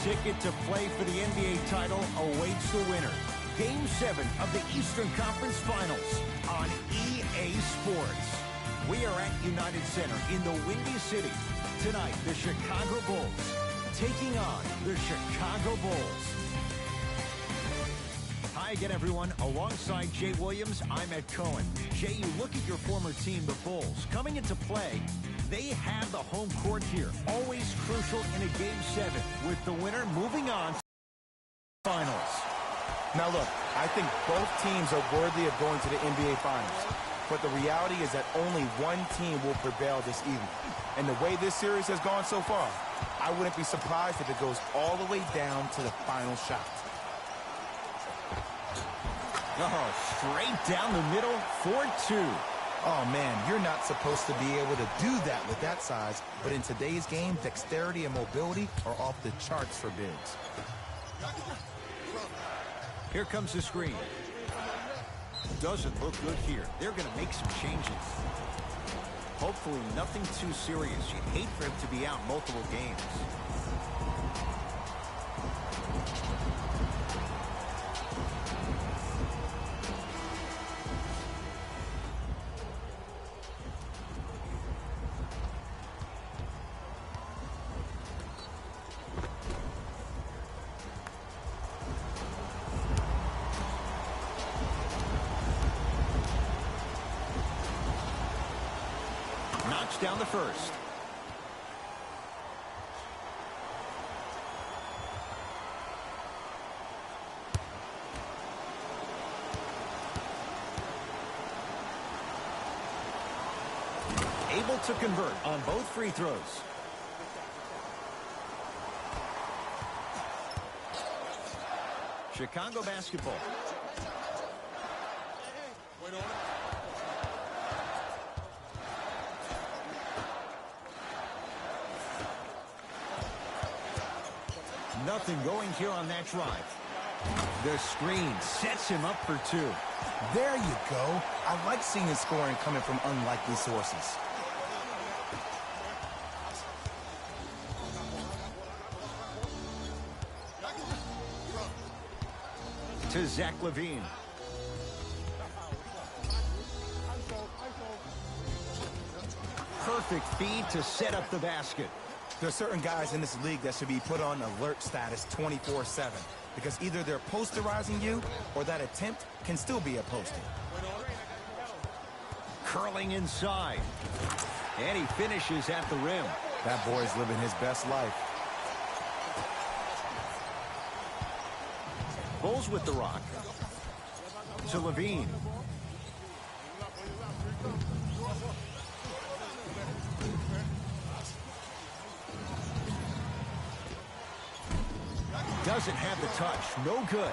ticket to play for the NBA title awaits the winner. Game 7 of the Eastern Conference Finals on EA Sports. We are at United Center in the Windy City. Tonight, the Chicago Bulls taking on the Chicago Bulls. Hi again, everyone. Alongside Jay Williams, I'm Ed Cohen. Jay, you look at your former team, the Bulls. Coming into play, they have the home court here. Always crucial in a Game 7, with the winner moving on to the finals. Now look, I think both teams are worthy of going to the NBA Finals. But the reality is that only one team will prevail this evening. And the way this series has gone so far, I wouldn't be surprised if it goes all the way down to the final shot. Oh, straight down the middle, 4-2. Oh, man, you're not supposed to be able to do that with that size. But in today's game, dexterity and mobility are off the charts for bigs. Here comes the screen. Doesn't look good here. They're going to make some changes. Hopefully nothing too serious. You'd hate for him to be out multiple games. Knocks down the first. Able to convert on both free throws. Chicago basketball. Nothing going here on that drive. The screen sets him up for two. There you go. I like seeing his scoring coming from unlikely sources. To Zach LaVine. Perfect feed to set up the basket. There are certain guys in this league that should be put on alert status 24/7 because either they're posterizing you or that attempt can still be a poster. Curling inside. And he finishes at the rim. That boy's living his best life. Bulls with the rock. To LaVine. Doesn't have the touch. No good.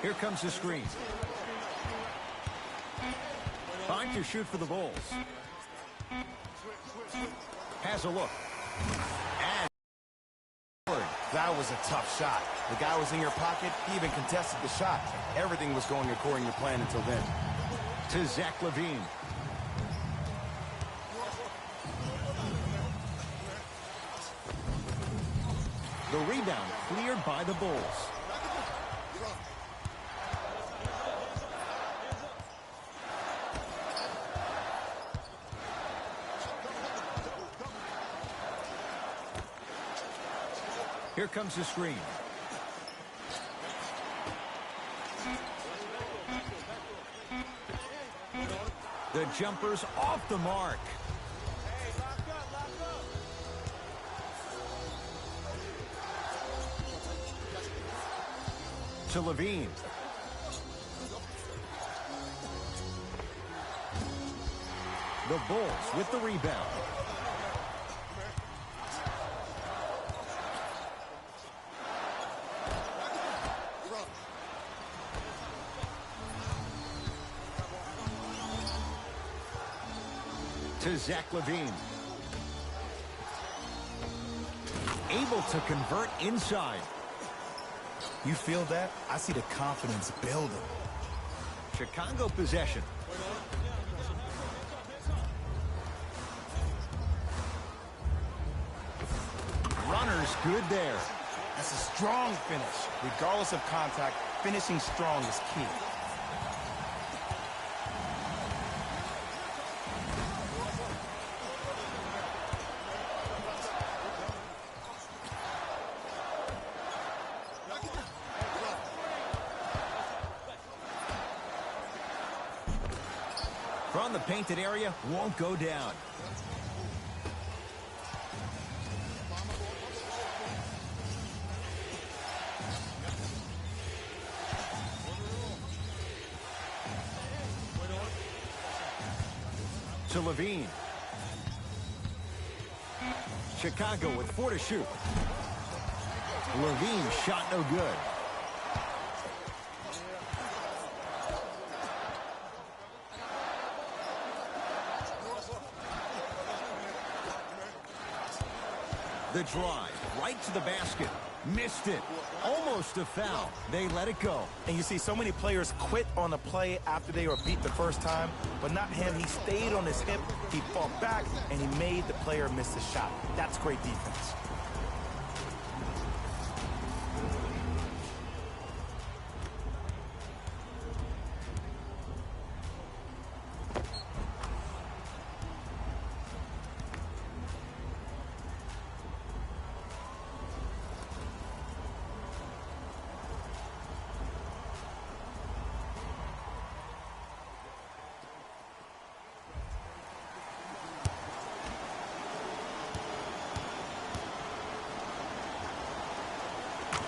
Here comes the screen. 5 to shoot for the Bulls. Has a look. And that was a tough shot. The guy was in your pocket. He even contested the shot. Everything was going according to plan until then. To Zach LaVine. The rebound cleared by the Bulls. Here comes the screen. The jumper's off the mark. To LaVine. The Bulls with the rebound. To Zach LaVine. Able to convert inside. You feel that? I see the confidence building. Chicago possession. Runner's good there. That's a strong finish. Regardless of contact, finishing strong is key. From the painted area, won't go down. To Levine. Chicago with 4 to shoot. Levine shot no good. The drive right to the basket. Missed it. Almost a foul. They let it go. And you see so many players quit on the play after they were beat the first time, but not him. He stayed on his hip, he fought back, and he made the player miss the shot. That's great defense.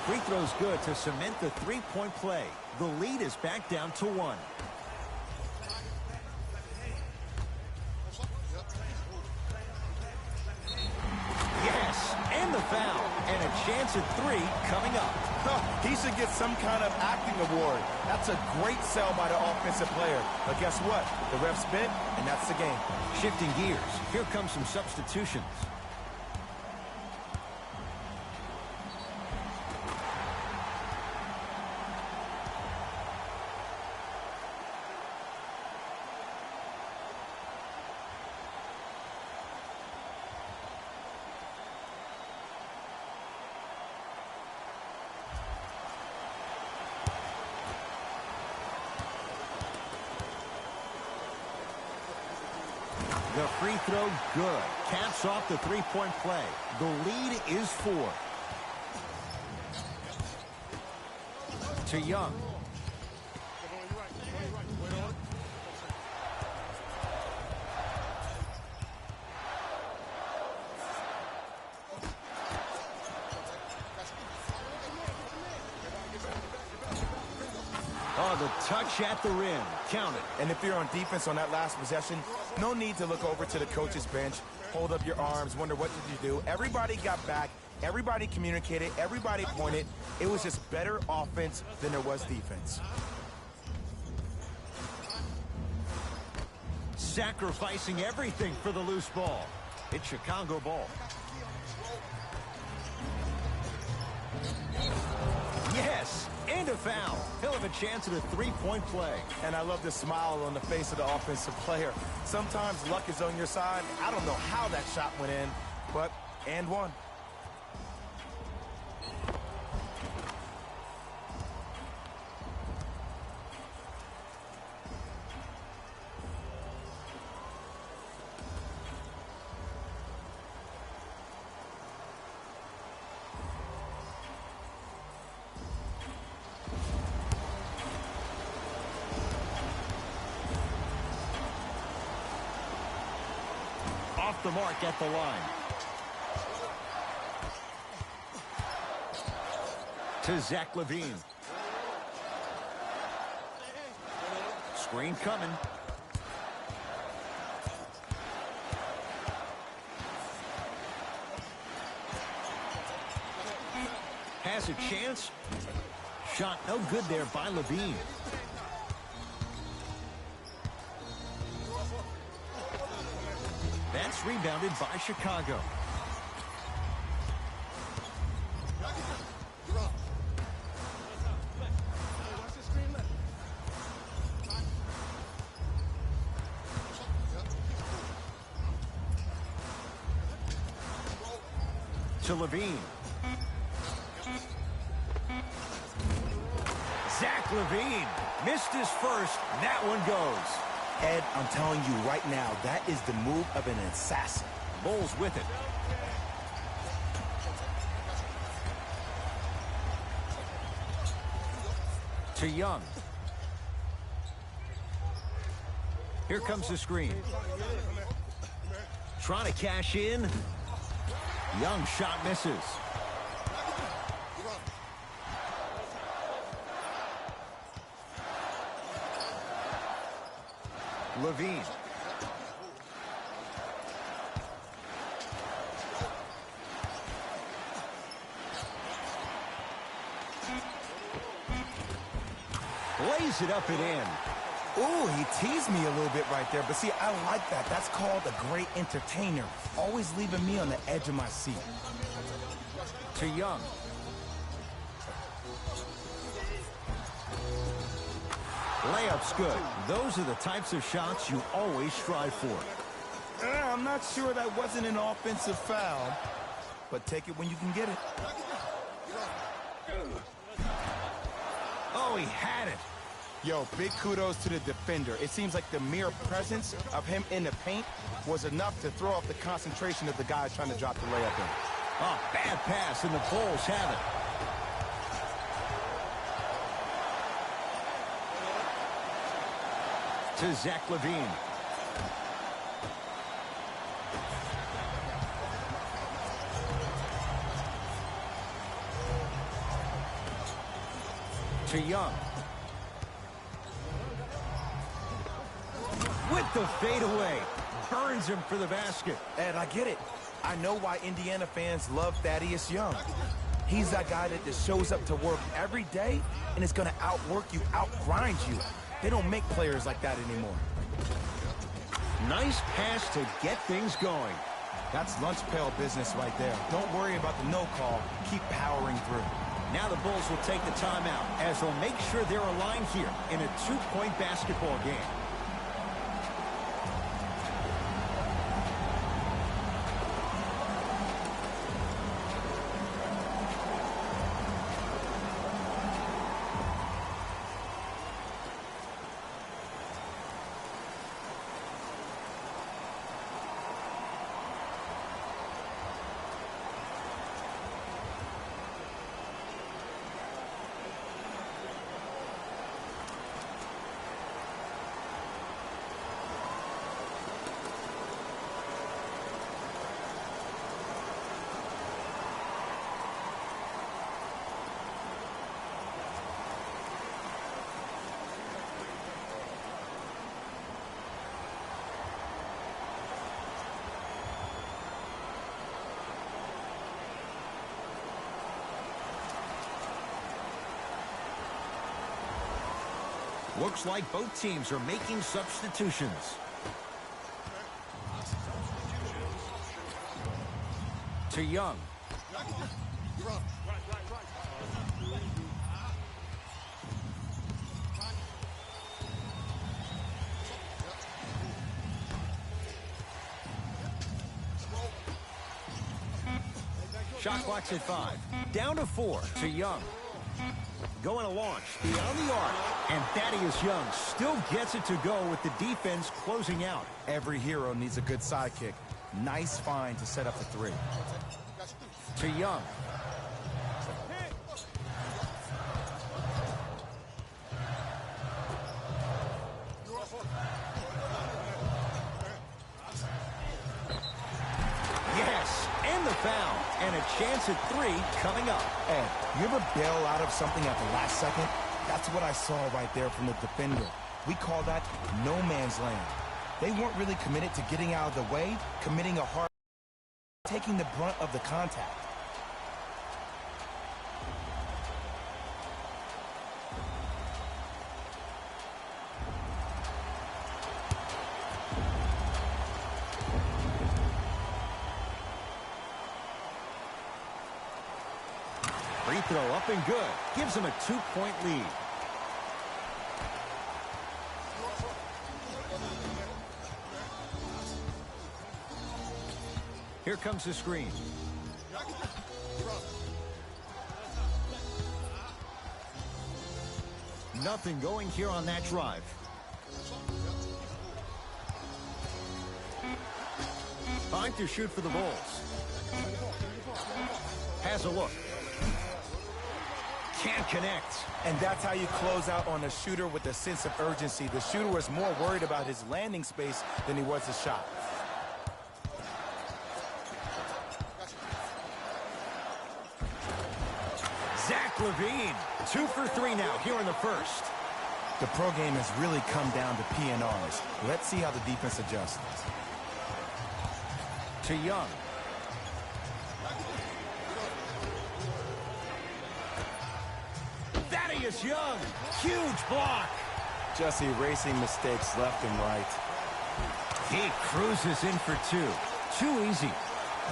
Free throw's good to cement the three-point play. The lead is back down to 1. Yes, and the foul. And a chance at 3 coming up. He should get some kind of acting award. That's a great sell by the offensive player. But guess what? The ref spit, and that's the game. Shifting gears. Here comes some substitutions. The free throw, good. Caps off the three-point play. The lead is 4. To Young. Oh, the touch at the rim. Count it. And if you're on defense on that last possession, no need to look over to the coach's bench, hold up your arms, wonder what did you do. Everybody got back. Everybody communicated. Everybody pointed. It was just better offense than there was defense. Sacrificing everything for the loose ball. It's Chicago ball. Yes, and a foul. He'll have a chance at a three-point play. And I love the smile on the face of the offensive player. Sometimes luck is on your side. I don't know how that shot went in, but and one. Off the mark at the line. To Zach Levine. Screen coming. Has a chance. Shot no good there by Levine. That's rebounded by Chicago. to Levine. Zach Levine missed his first. That one goes. Ed, I'm telling you right now, that is the move of an assassin. Bulls with it. To Young. Here comes the screen. Trying to cash in. Young shot misses. Levine. Lays it up and in. Ooh, he teased me a little bit right there. But see, I like that. That's called a great entertainer. Always leaving me on the edge of my seat. To Young. Layup's good. Those are the types of shots you always strive for. I'm not sure that wasn't an offensive foul, but take it when you can get it. Oh, he had it. Yo, big kudos to the defender. It seems like the mere presence of him in the paint was enough to throw off the concentration of the guys trying to drop the layup in. Oh, bad pass, and the Bulls have it. To Zach Levine. To Young. With the fadeaway. Burns him for the basket. Ed, I get it. I know why Indiana fans love Thaddeus Young. He's that guy that just shows up to work every day and is going to outwork you, outgrind you. They don't make players like that anymore. Nice pass to get things going. That's lunch pail business right there. Don't worry about the no call. Keep powering through. Now the Bulls will take the timeout as they'll make sure they're aligned here in a two-point basketball game. Looks like both teams are making substitutions. To Young. Shot clock's at 5. Down to 4 to Young. Going to launch beyond the arc. And Thaddeus Young still gets it to go with the defense closing out. Every hero needs a good sidekick. Nice find to set up the three. To Young. Yes, and the foul. And a chance at 3 coming up. Ed, you ever bail out of something at the last second? That's what I saw right there from the defender. We call that no man's land. They weren't really committed to getting out of the way, committing a hard, taking the brunt of the contact. Free throw up and good. Gives him a 2-point lead. Here comes the screen. Nothing going here on that drive. Time to shoot for the Bulls. Has a look. Can't connect. And that's how you close out on a shooter with a sense of urgency. The shooter was more worried about his landing space than he was his shot. Zach LaVine, 2 for 3 now here in the first. The pro game has really come down to PNRs. Let's see how the defense adjusts. To Young. Thaddeus Young, huge block. Just erasing mistakes left and right. He cruises in for 2. Too easy.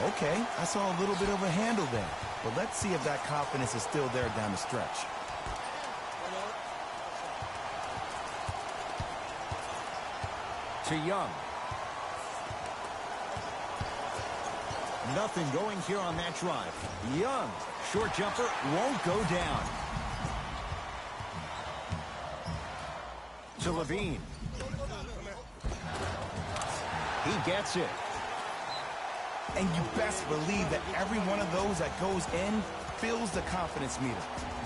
Okay, I saw a little bit of a handle there. But let's see if that confidence is still there down the stretch. To Young. Nothing going here on that drive. Young, short jumper, won't go down. To LaVine. He gets it. And you best believe that every one of those that goes in fills the confidence meter.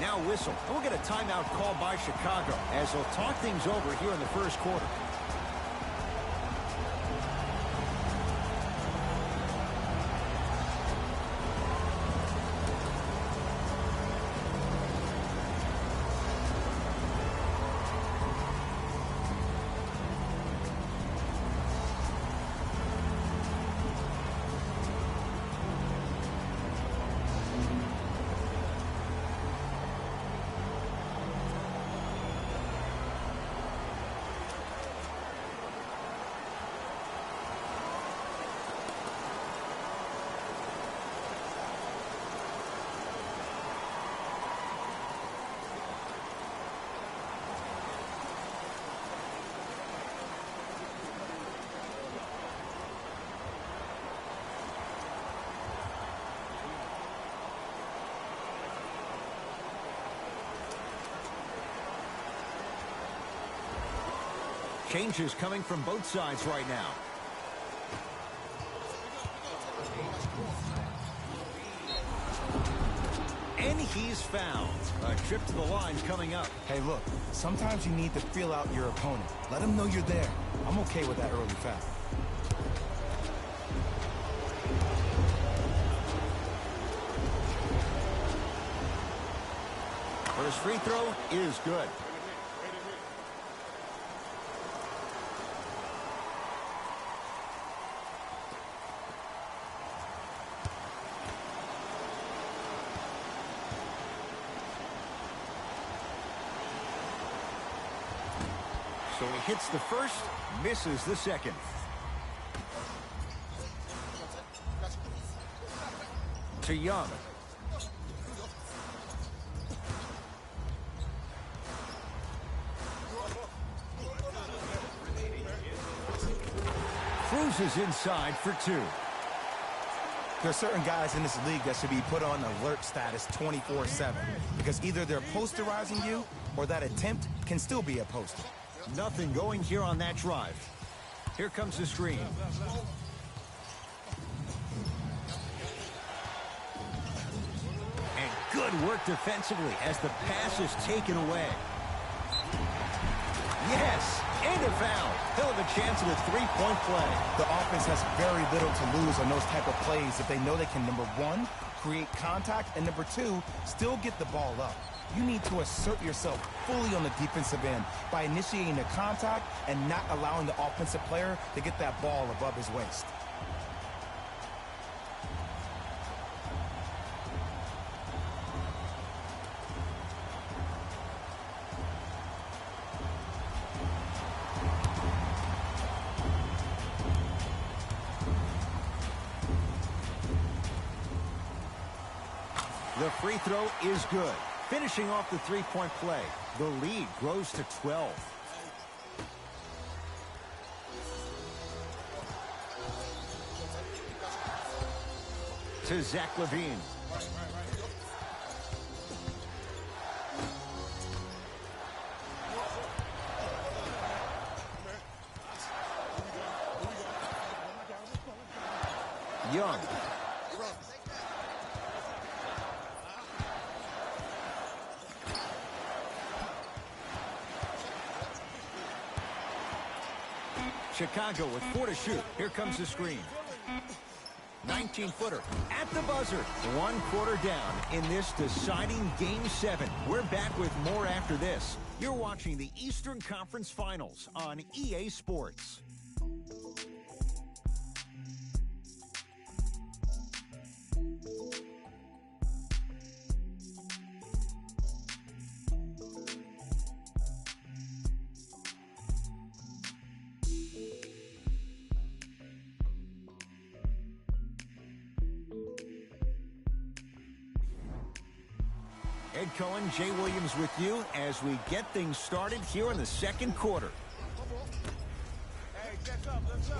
Now whistle. We'll get a timeout called by Chicago as they'll talk things over here in the first quarter. Changes coming from both sides right now. And he's fouled. A trip to the line coming up. Hey, look, sometimes you need to feel out your opponent. Let them know you're there. I'm okay with that early foul. First free throw is good. So he hits the first, misses the second. To Young. Cruises inside for 2. There are certain guys in this league that should be put on alert status 24/7 because either they're posterizing you or that attempt can still be a poster. Nothing going here on that drive. Here comes the screen. And good work defensively as the pass is taken away. Yes, and a foul. He'll have a chance at a three-point play. The offense has very little to lose on those type of plays if they know they can, number one, create contact, and number two, still get the ball up. You need to assert yourself fully on the defensive end by initiating the contact and not allowing the offensive player to get that ball above his waist. The free throw is good. Finishing off the three-point play, the lead grows to 12. To Zach LaVine. Young. Chicago with 4 to shoot. Here comes the screen. 19-footer at the buzzer. 1 quarter down in this deciding Game 7. We're back with more after this. You're watching the Eastern Conference Finals on EA Sports. Ed Cohen, Jay Williams with you as we get things started here in the second quarter. Hey, get up, let's go.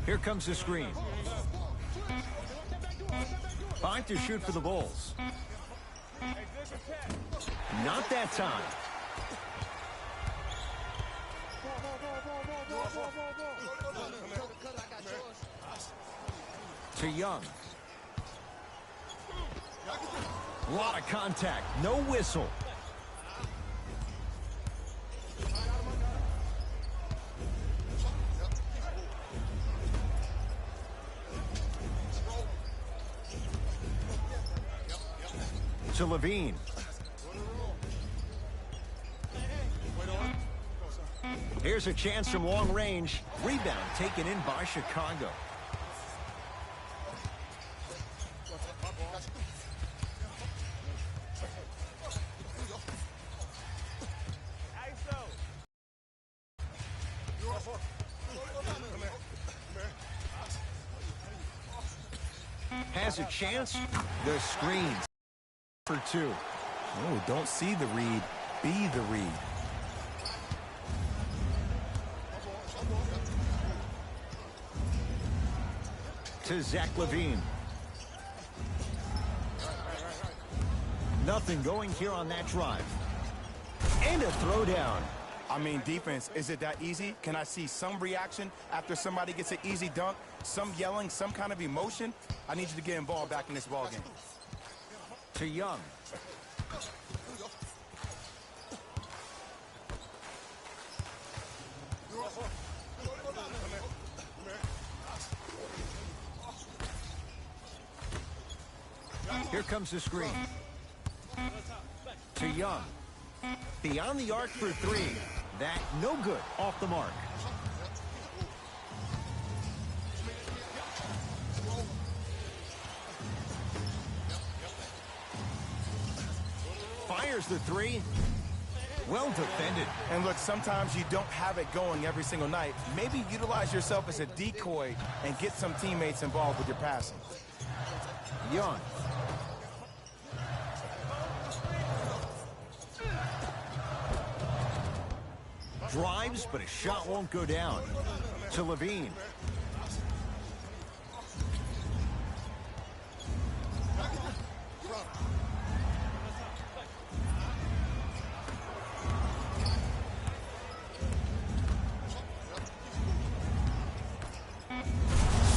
Here comes the screen. 5 to shoot for the Bulls. Not that time. To Young. A lot of contact. No whistle. To Levine. Here's a chance from long range. Rebound taken in by Chicago. Has a chance. The screens for 2. Oh, don't see the read. Be the read. To Zach Levine. Nothing going here on that drive. And a throwdown. I mean, defense, is it that easy? Can I see some reaction after somebody gets an easy dunk? Some yelling, some kind of emotion? I need you to get involved back in this ballgame. To Young. Here comes the screen. To Young. Beyond the arc for 3. That no good. Off the mark. Fires the 3. Well defended. And look, sometimes you don't have it going every single night. Maybe utilize yourself as a decoy and get some teammates involved with your passing. Young. Drives, but a shot won't go down. To Levine.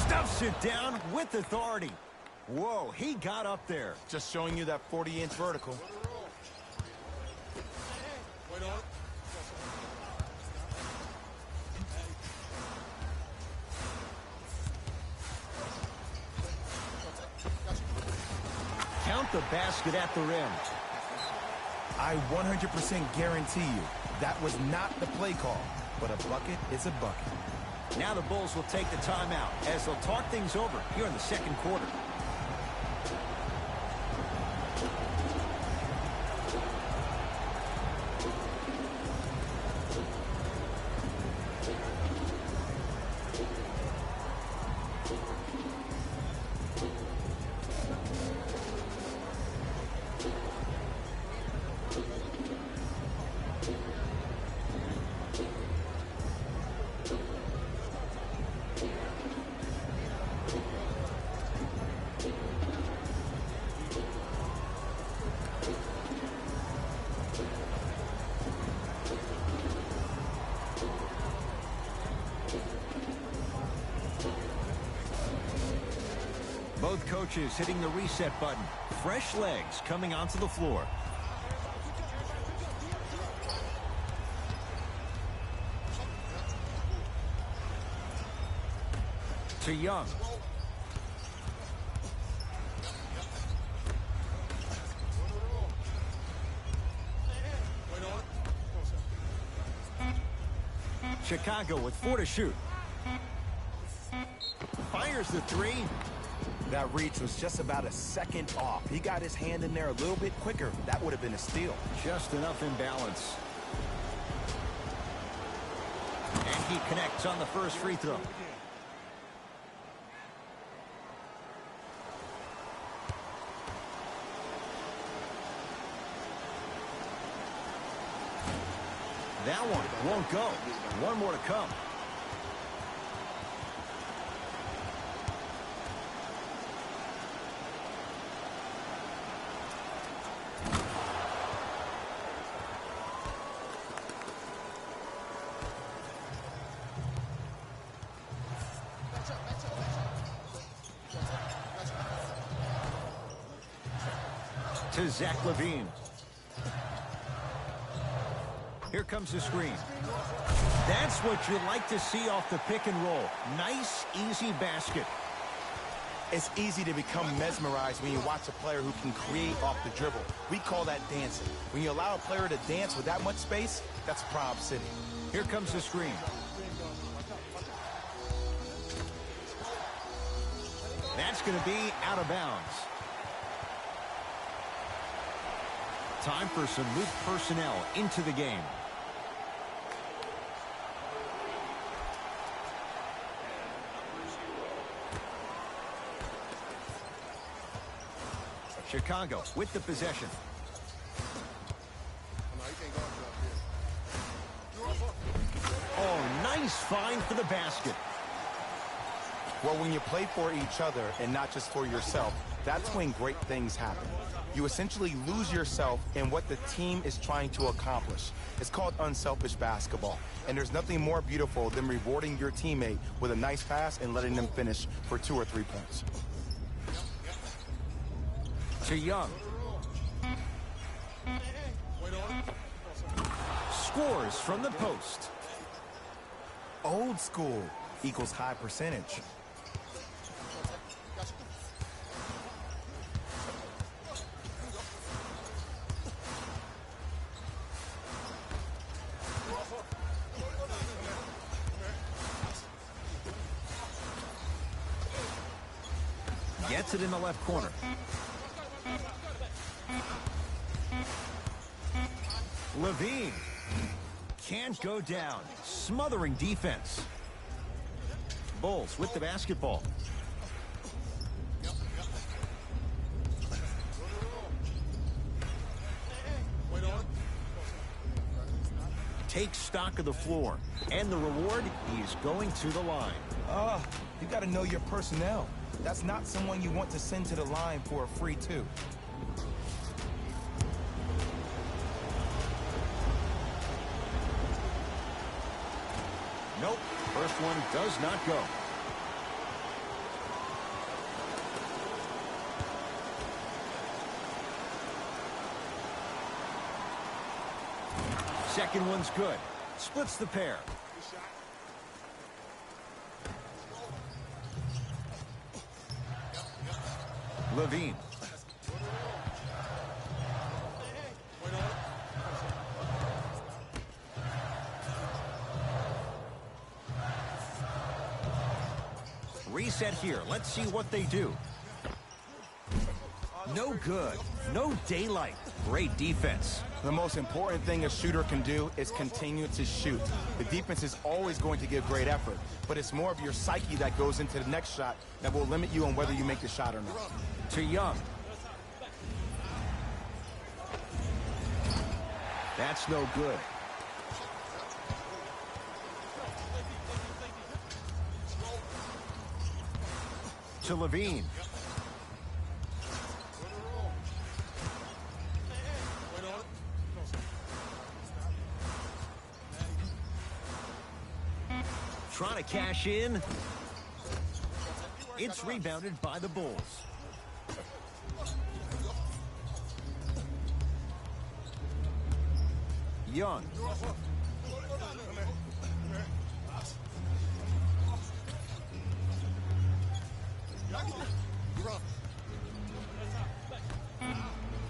Stuffs it down with authority. Whoa, he got up there. Just showing you that 40-inch vertical. Count the basket at the rim. I 100% guarantee you that was not the play call, but a bucket is a bucket. Now the Bulls will take the timeout as they'll talk things over here in the second quarter. Both coaches hitting the reset button. Fresh legs coming onto the floor. To Young. Chicago with 4 to shoot. Fires the 3. That reach was just about a second off. He got his hand in there a little bit quicker. That would have been a steal. Just enough imbalance. And he connects on the first free throw. That one won't go. One more to come. To Zach LaVine. Here comes the screen. That's what you like to see off the pick and roll. Nice, easy basket. It's easy to become mesmerized when you watch a player who can create off the dribble. We call that dancing. When you allow a player to dance with that much space, that's Prob City. Here comes the screen. That's going to be out of bounds. Time for some new personnel into the game. Chicago with the possession. Oh, nice find for the basket. Well, when you play for each other and not just for yourself, that's when great things happen. You essentially lose yourself in what the team is trying to accomplish. It's called unselfish basketball. And there's nothing more beautiful than rewarding your teammate with a nice pass and letting them finish for 2 or 3 points. To Young. Scores from the post. Old school equals high percentage. Gets it in the left corner. LaVine can't go down. Smothering defense. Bulls with the basketball. Take stock of the floor. And the reward, he's going to the line. You got to know your personnel. That's not someone you want to send to the line for a free 2. Nope. First one does not go. Second one's good. Splits the pair. LaVine. Reset here. Let's see what they do. No good. No daylight. Great defense. The most important thing a shooter can do is continue to shoot. The defense is always going to give great effort, but it's more of your psyche that goes into the next shot that will limit you on whether you make the shot or not. To Young. That's no good. To LaVine. Trying to cash in. It's rebounded by the Bulls. Young.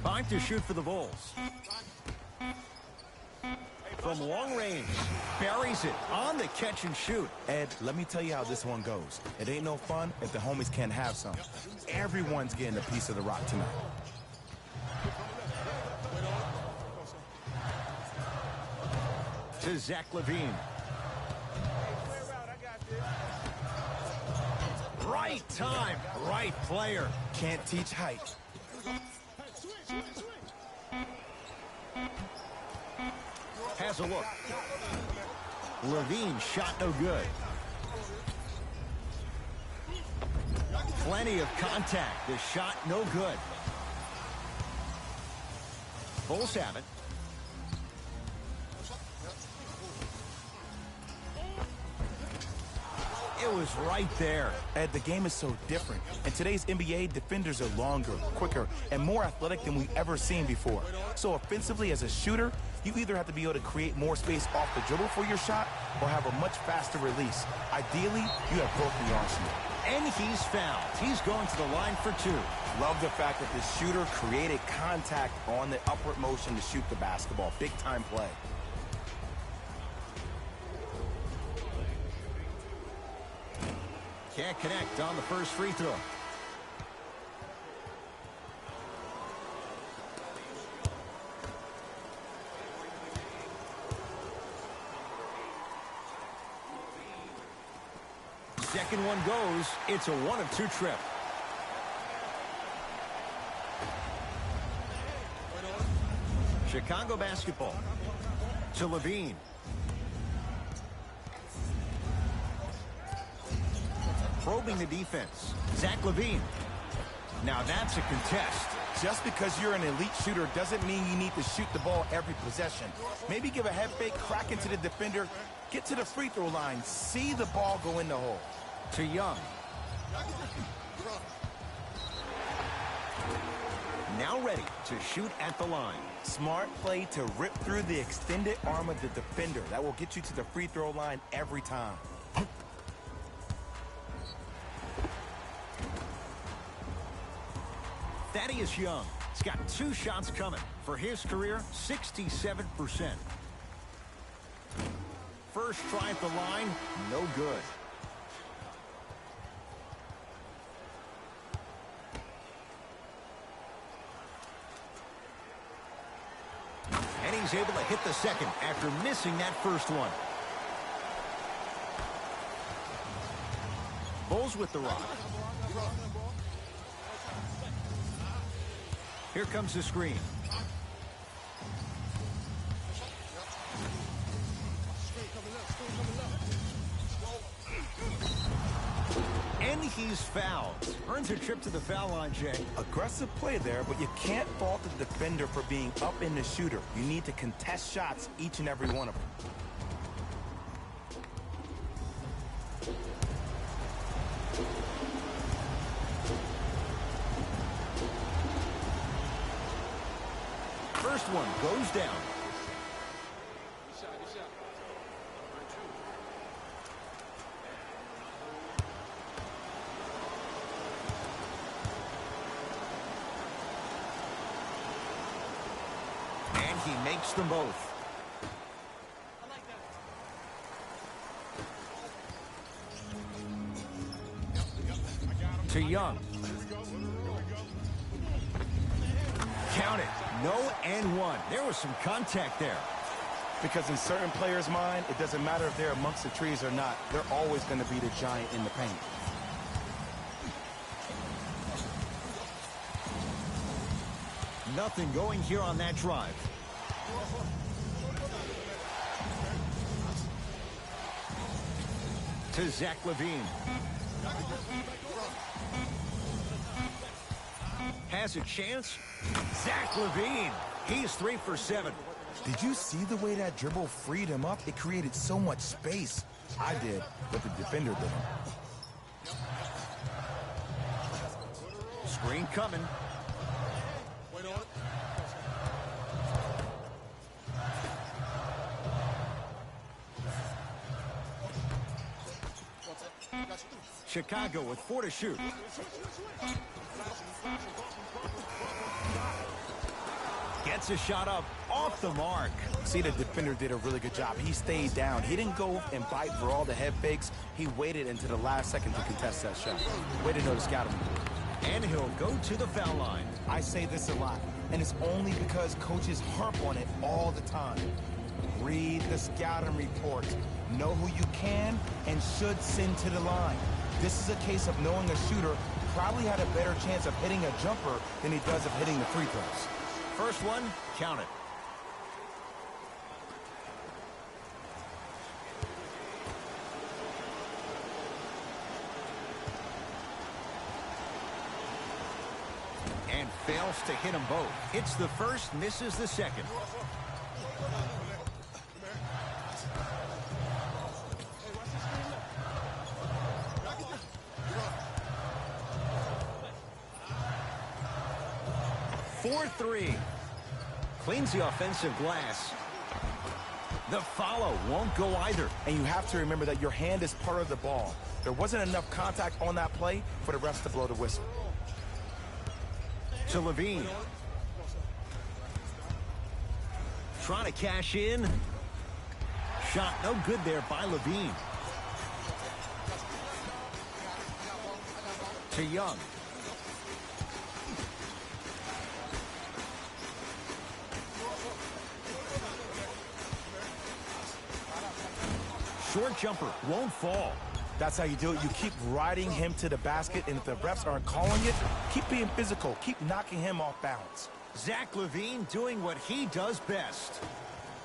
Five to shoot for the Bulls. From long range, buries it on the catch and shoot. Ed, let me tell you how this one goes. It ain't no fun if the homies can't have some. Everyone's getting a piece of the rock tonight. To Zach LaVine. Right time, right player. Can't teach height. Has a look. LaVine shot no good. Plenty of contact. The shot no good. Bulls have it. It was right there. Ed, the game is so different. In today's NBA, defenders are longer, quicker, and more athletic than we've ever seen before. So offensively, as a shooter, you either have to be able to create more space off the dribble for your shot or have a much faster release. Ideally, you have both in the arsenal. And he's fouled. He's going to the line for two. Love the fact that the shooter created contact on the upward motion to shoot the basketball. Big time play. Can't connect on the first free throw. Second one goes. It's a 1-of-2 trip. Chicago basketball. To LaVine. Probing the defense. Zach LaVine. Now that's a contest. Just because you're an elite shooter doesn't mean you need to shoot the ball every possession. Maybe give a head fake, crack into the defender, get to the free throw line, see the ball go in the hole. To Young. Now ready to shoot at the line. Smart play to rip through the extended arm of the defender. That will get you to the free throw line every time. Thaddeus Young has got 2 shots coming. For his career, 67%. First try at the line, no good. And he's able to hit the second after missing that first one. Bulls with the rock. Here comes the screen. And he's fouled. Earns a trip to the foul line, Jay. Aggressive play there, but you can't fault the defender for being up in the shooter. You need to contest shots, each and every one of them. First one goes down. And he makes them both. To Young. Count it. No and one. There was some contact there. Because in certain players' mind, it doesn't matter if they're amongst the trees or not. They're always going to be the giant in the paint. Nothing going here on that drive. To Zach LaVine. Has a chance. Zach LaVine. He's 3 for 7. Did you see the way that dribble freed him up? It created so much space. I did, but the defender didn't. Screen coming. Chicago with 4 to shoot. Gets a shot up off the mark. See, the defender did a really good job. He stayed down. He didn't go and bite for all the head fakes. He waited until the last second to contest that shot. Way to know to scout him. And he'll go to the foul line. I say this a lot, and it's only because coaches harp on it all the time. Read the scouting reports. Know who you can and should send to the line. This is a case of knowing a shooter probably had a better chance of hitting a jumper than he does of hitting the free throws. First one, count it. And fails to hit them both. Hits the first, misses the second. For 3. Cleans the offensive glass. The follow won't go either. And you have to remember that your hand is part of the ball. There wasn't enough contact on that play for the refs to blow the whistle. To Levine. Trying to cash in. Shot no good there by Levine. To Young. Short jumper won't fall. That's how you do it. You keep riding him to the basket, and if the refs aren't calling it, keep being physical. Keep knocking him off balance. Zach LaVine doing what he does best.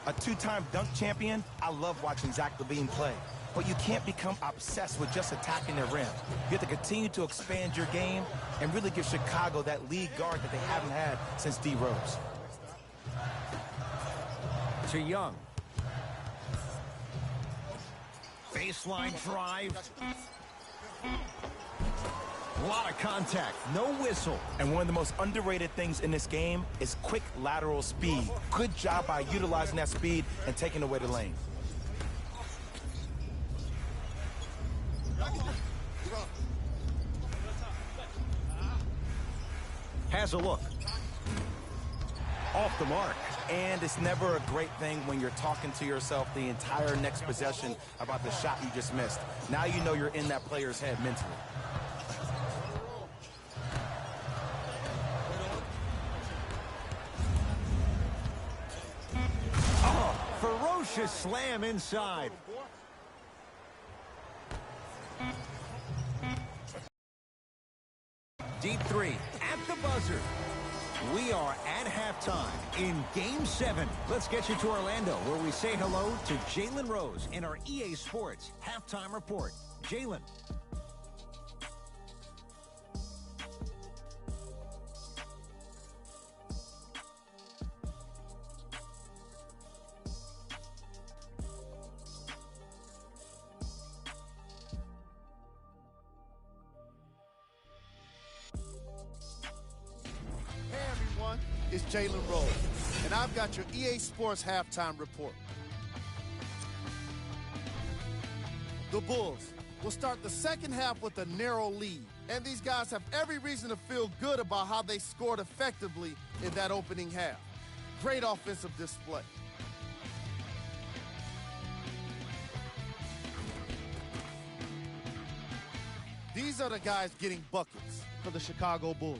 A 2-time dunk champion, I love watching Zach LaVine play. But you can't become obsessed with just attacking the rim. You have to continue to expand your game and really give Chicago that lead guard that they haven't had since D. Rose. To Young. Baseline drive. A lot of contact, no whistle. And one of the most underrated things in this game is quick lateral speed. Good job by utilizing that speed and taking away the lane. Has a look. Off the mark. And it's never a great thing when you're talking to yourself the entire next possession about the shot you just missed. Now you know you're in that player's head mentally. Oh, ferocious slam inside. Deep 3 at the buzzer. We are at halftime in Game 7. Let's get you to Orlando, where we say hello to Jalen Rose in our EA Sports Halftime Report. Jalen. It's Jalen Rose, and I've got your EA Sports Halftime Report. The Bulls will start the second half with a narrow lead, and these guys have every reason to feel good about how they scored effectively in that opening half. Great offensive display. These are the guys getting buckets for the Chicago Bulls.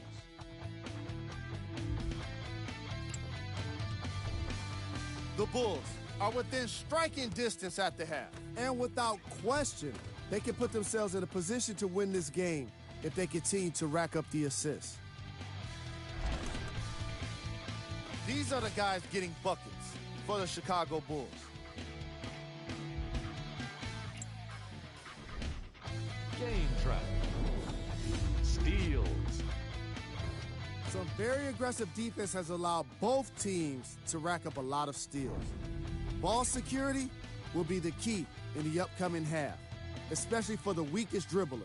The Bulls are within striking distance at the half. And without question, they can put themselves in a position to win this game if they continue to rack up the assists. These are the guys getting buckets for the Chicago Bulls. Game trap. Steals. Some very aggressive defense has allowed both teams to rack up a lot of steals. Ball security will be the key in the upcoming half, especially for the weakest dribblers.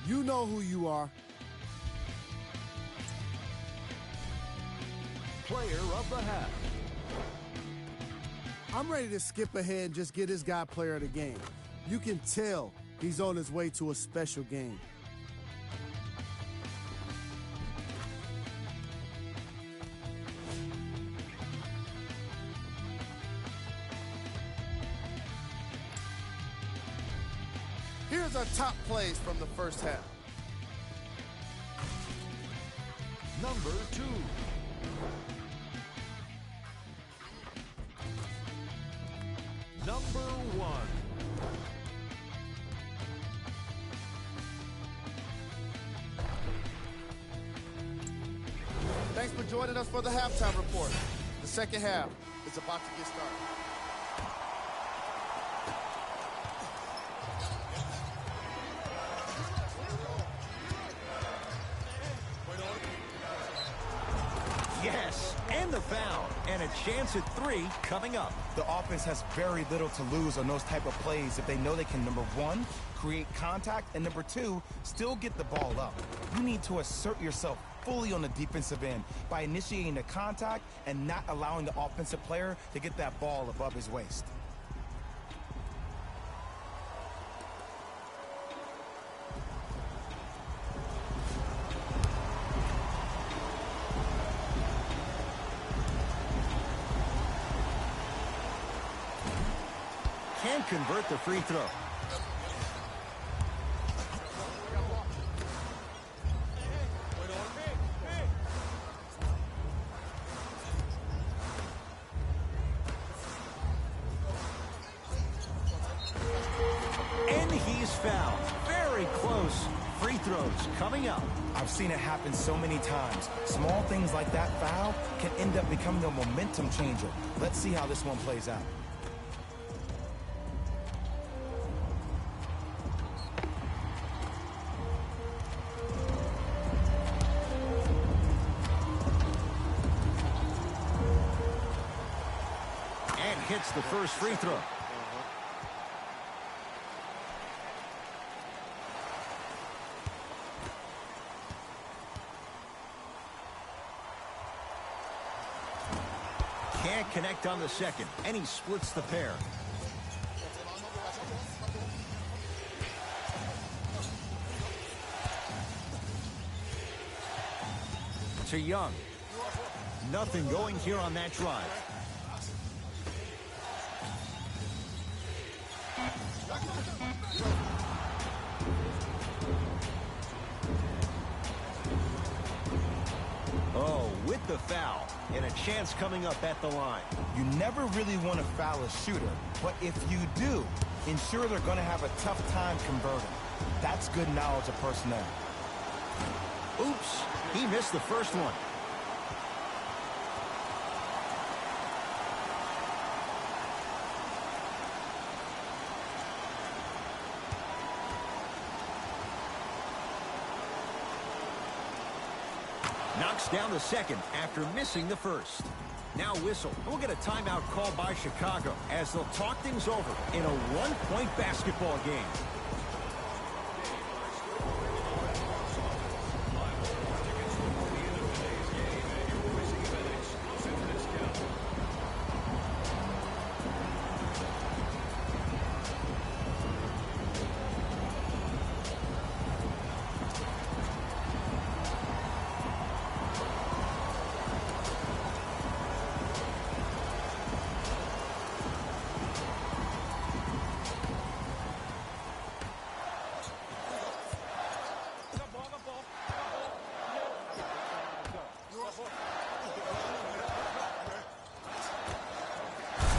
You know who you are. player of the half. I'm ready to skip ahead and just get this guy player of the game. You can tell he's on his way to a special game. Here's our top plays from the first half. Number 2. Number 1. Thanks for joining us for the halftime report. The second half is about to get started. Yes, and the foul, and a chance at 3 coming up. The offense has very little to lose on those type of plays if they know they can, number 1, create contact, and number 2, still get the ball up. You need to assert yourself fully on the defensive end by initiating the contact and not allowing the offensive player to get that ball above his waist. Can't convert the free throw. And he's fouled. Very close. Free throws coming up. I've seen it happen so many times. Small things like that foul can end up becoming a momentum changer. Let's see how this one plays out. And hits the first free throw. Can't connect on the second, and he splits the pair. To Young. Nothing going here on that drive. Oh, with the foul, and a chance coming up at the line. You never really want to foul a shooter, but if you do, ensure they're going to have a tough time converting. That's good knowledge of personnel. Oops, he missed the first one. Knocks down the second after missing the first. Now whistle. We'll get a timeout called by Chicago as they'll talk things over in a one-point basketball game.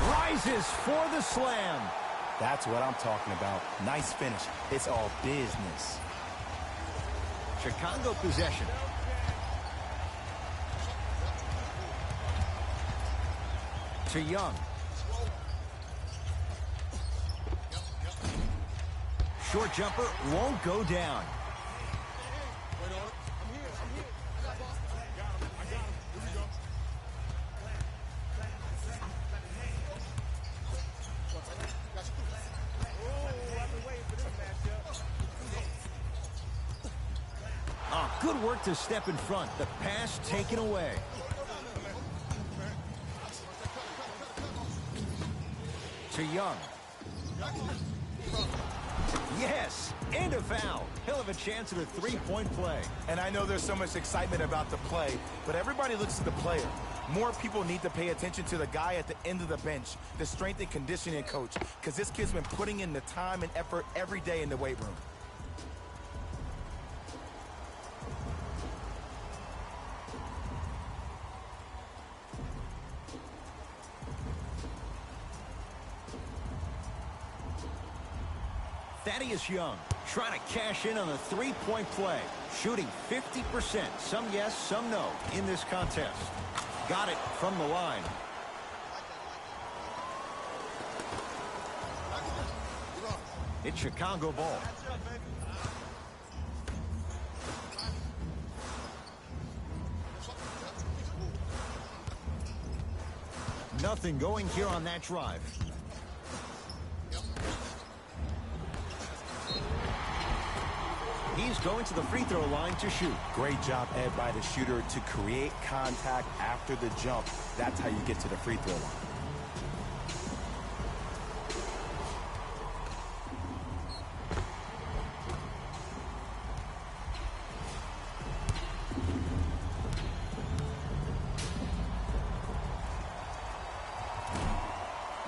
Rises for the slam. That's what I'm talking about. Nice finish. It's all business. Chicago possession. To Young. Short jumper won't go down. Good work to step in front. The pass taken away. To Young. Yes, and a foul. He'll have a chance at a three-point play. And I know there's so much excitement about the play, but everybody looks at the player. More people need to pay attention to the guy at the end of the bench, the strength and conditioning coach, because this kid's been putting in the time and effort every day in the weight room. Thaddeus Young trying to cash in on a three-point play. Shooting 50%. Some yes, some no in this contest. Got it from the line. It's Chicago ball. Nothing going here on that drive. He's going to the free throw line to shoot. Great job, Ed, by the shooter to create contact after the jump. That's how you get to the free throw line.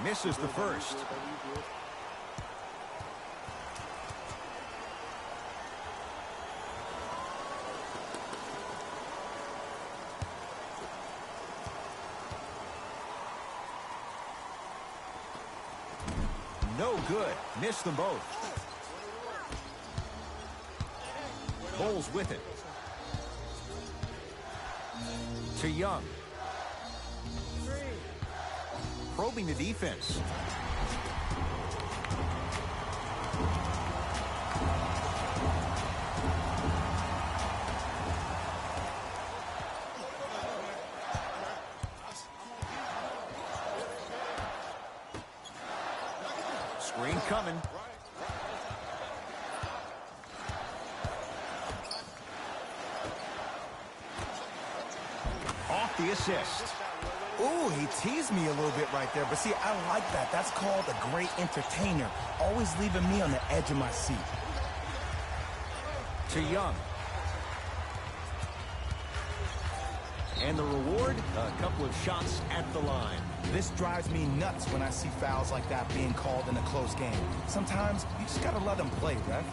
Misses the first. No good. Missed them both. Bulls with it. To Young. Probing the defense. Screen coming. Off the assist. Ooh, he teased me a little bit right there. But see, I like that. That's called a great entertainer. Always leaving me on the edge of my seat. To Young. And the reward, a couple of shots at the line. This drives me nuts when I see fouls like that being called in a close game. Sometimes you just got to let them play, ref.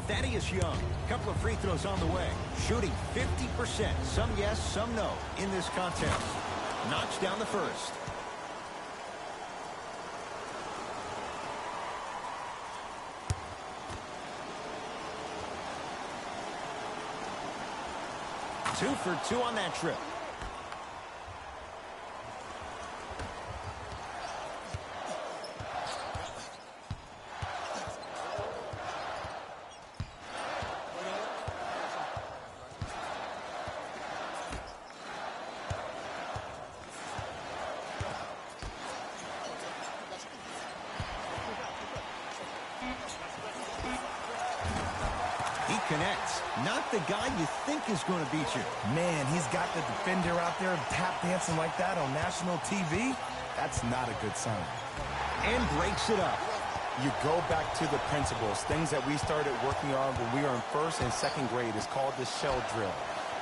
Thaddeus Young, couple of free throws on the way. Shooting 50%. Some yes, some no in this contest. Knocks down the first. Two for two on that trip. Connects. Not the guy you think is going to beat you. Man, he's got the defender out there tap dancing like that on national TV. That's not a good sign. And breaks it up. You go back to the principles, things that we started working on when we were in first and second grade. Is called the shell drill.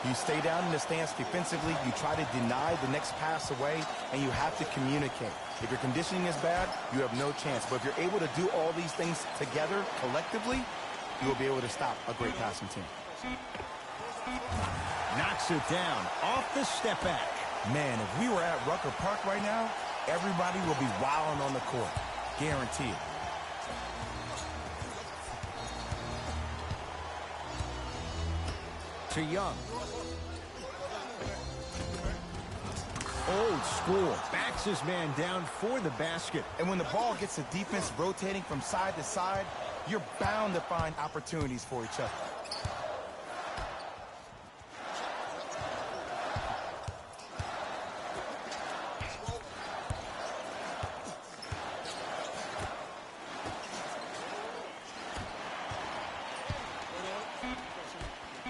You stay down in the stance defensively, you try to deny the next pass away, and you have to communicate. If your conditioning is bad, you have no chance. But if you're able to do all these things together, collectively, you will be able to stop a great passing team. Knocks it down off the step back. Man, if we were at Rucker Park right now, everybody will be wilding on the court. Guaranteed. To Young. Old school. Backs his man down for the basket. And when the ball gets the defense rotating from side to side, you're bound to find opportunities for each other.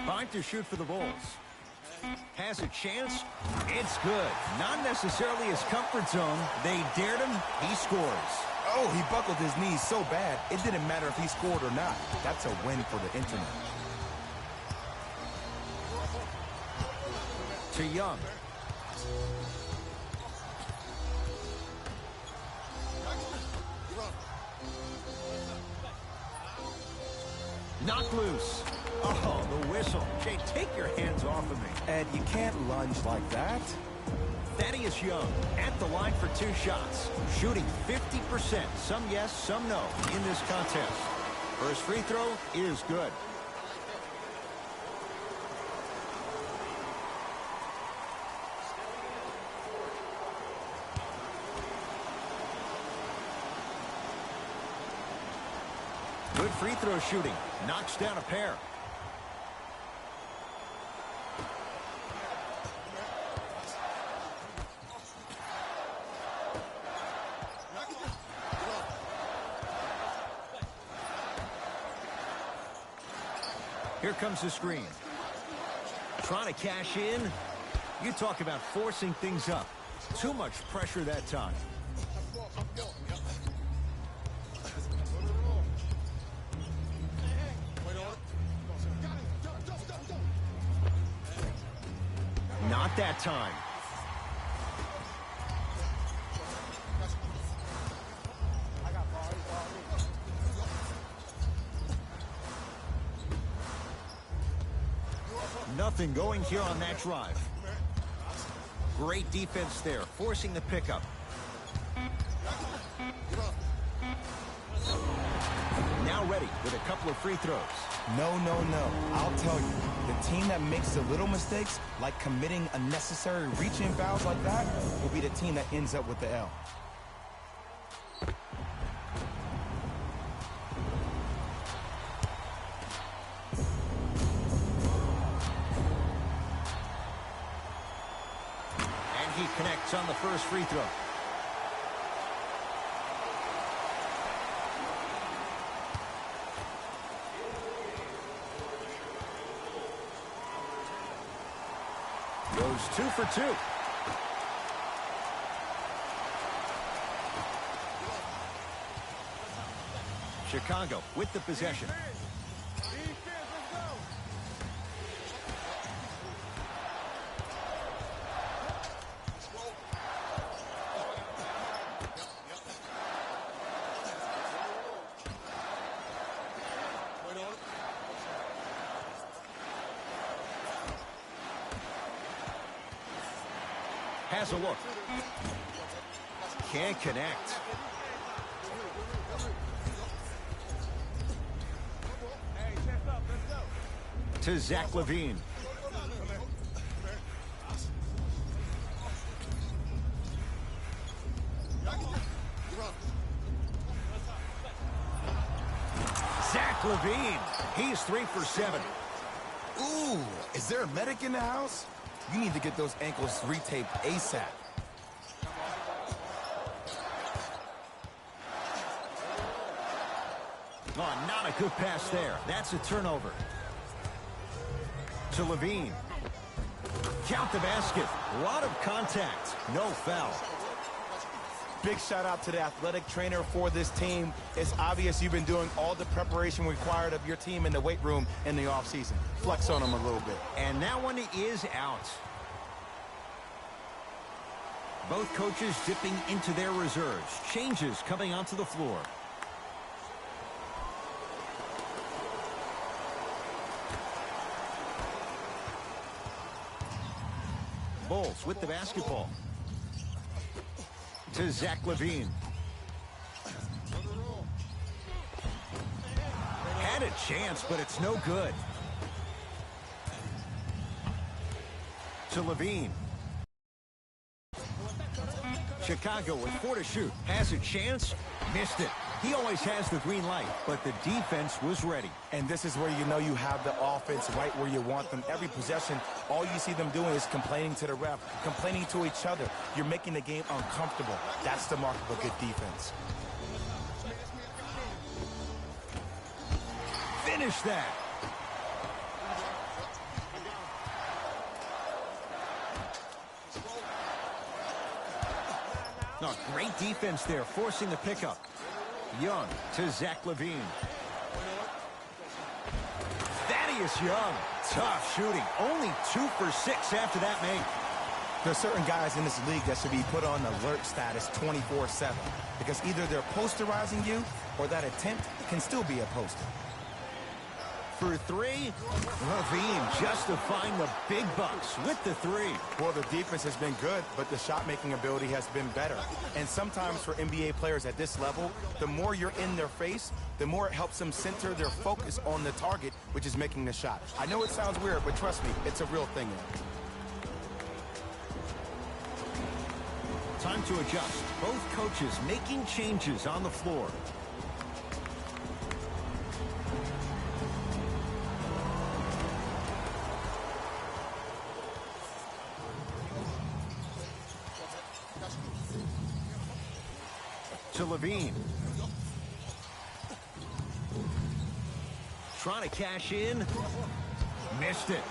Fine to shoot for the Bulls. Has a chance. It's good. Not necessarily his comfort zone. They dared him. He scores. Oh, he buckled his knees so bad, it didn't matter if he scored or not. That's a win for the internet. To Young. Knocked loose. Oh, the whistle. Jay, take your hands off of me. Ed, you can't lunge like that. Thaddeus Young at the line for 2 shots. Shooting 50%. Some yes, some no in this contest. First free throw is good. Good free throw shooting. Knocks down a pair. Here comes the screen. Trying to cash in. You talk about forcing things up. Too much pressure that time. Not that time. Nothing going here on that drive. Great defense there, forcing the pickup. Now ready with a couple of free throws. No, no, no. I'll tell you, the team that makes the little mistakes, like committing unnecessary reach-in fouls like that, will be the team that ends up with the L. And he connects on the first free throw. Goes 2 for 2. Chicago with the possession. Has a look. Can't connect. To Zach LaVine. Zach LaVine. He's 3 for 7. Ooh, is there a medic in the house? You need to get those ankles retaped ASAP. Oh, not a good pass there. That's a turnover. To LaVine. Count the basket. A lot of contact. No foul. Big shout out to the athletic trainer for this team. It's obvious you've been doing all the preparation required of your team in the weight room in the offseason. Flex on them a little bit. And that one is out. Both coaches dipping into their reserves. Changes coming onto the floor. Bulls with the basketball. To Zach LaVine. Had a chance, but it's no good. To LaVine. Chicago with 4 to shoot. Has a chance. Missed it. He always has the green light, but the defense was ready. And this is where you know you have the offense right where you want them. Every possession, all you see them doing is complaining to the ref, complaining to each other. You're making the game uncomfortable. That's the mark of a good defense. Finish that. Oh, great defense there, forcing the pickup. Young to Zach LaVine. Thaddeus Young. Tough shooting. Only 2 for 6 after that make. There's certain guys in this league that should be put on alert status 24/7 because either they're posterizing you or that attempt can still be a poster. For 3, LaVine justifying the big bucks with the 3. Well, the defense has been good, but the shot-making ability has been better. And sometimes for NBA players at this level, the more you're in their face, the more it helps them center their focus on the target, which is making the shot. I know it sounds weird, but trust me, it's a real thing. Time to adjust. Both coaches making changes on the floor. To LaVine. Trying to cash in. Missed it.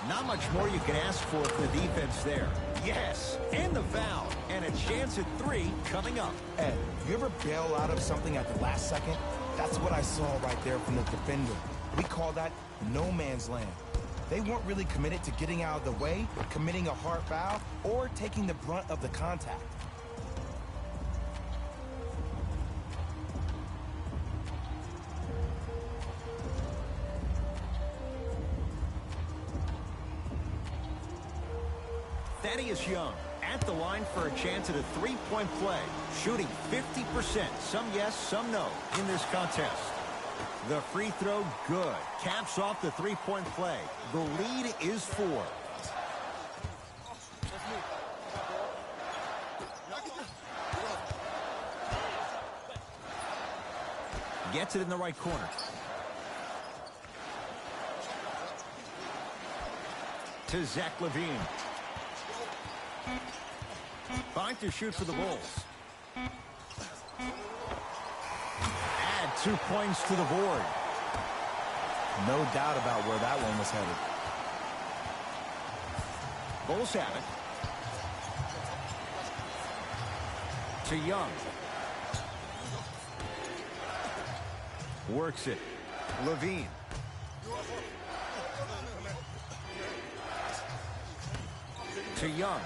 Not much more you can ask for from the defense there. Yes, and the foul. And a chance at 3 coming up. Ed, you ever bail out of something at the last second? That's what I saw right there from the defender. We call that no man's land. They weren't really committed to getting out of the way, committing a hard foul, or taking the brunt of the contact. Thaddeus Young at the line for a chance at a 3-point play. Shooting 50%. Some yes, some no in this contest. The free throw, good. Caps off the 3-point play. The lead is 4. Gets it in the right corner. To Zach LaVine. Fine to shoot for the Bulls. Add 2 points to the board. No doubt about where that one was headed. Bulls have it. To Young. Works it. LaVine. To Young.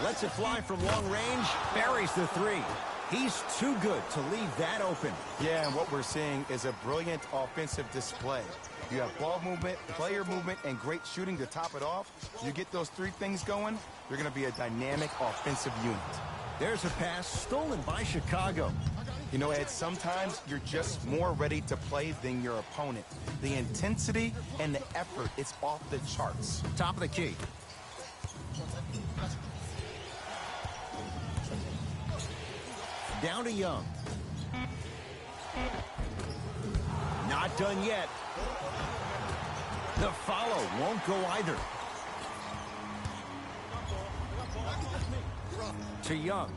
Lets it fly from long range. Buries the 3. He's too good to leave that open. Yeah, and what we're seeing is a brilliant offensive display. You have ball movement, player movement, and great shooting to top it off. You get those 3 things going, you're going to be a dynamic offensive unit. There's a pass stolen by Chicago. You know, Ed, sometimes you're just more ready to play than your opponent. The intensity and the effort, it's off the charts. Top of the key. Down to Young. Not done yet. The follow won't go either. To Young.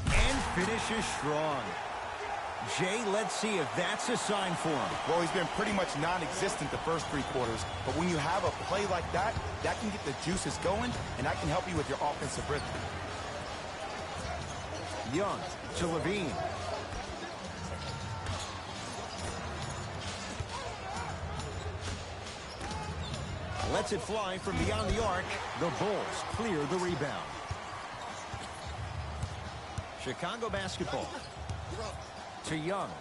And finishes strong. Jay, let's see if that's a sign for him. Well, he's been pretty much non-existent the first 3 quarters, but when you have a play like that, that can get the juices going, and that can help you with your offensive rhythm. Young to LaVine. Lets it fly from beyond the arc. The Bulls clear the rebound. Chicago basketball. To Young.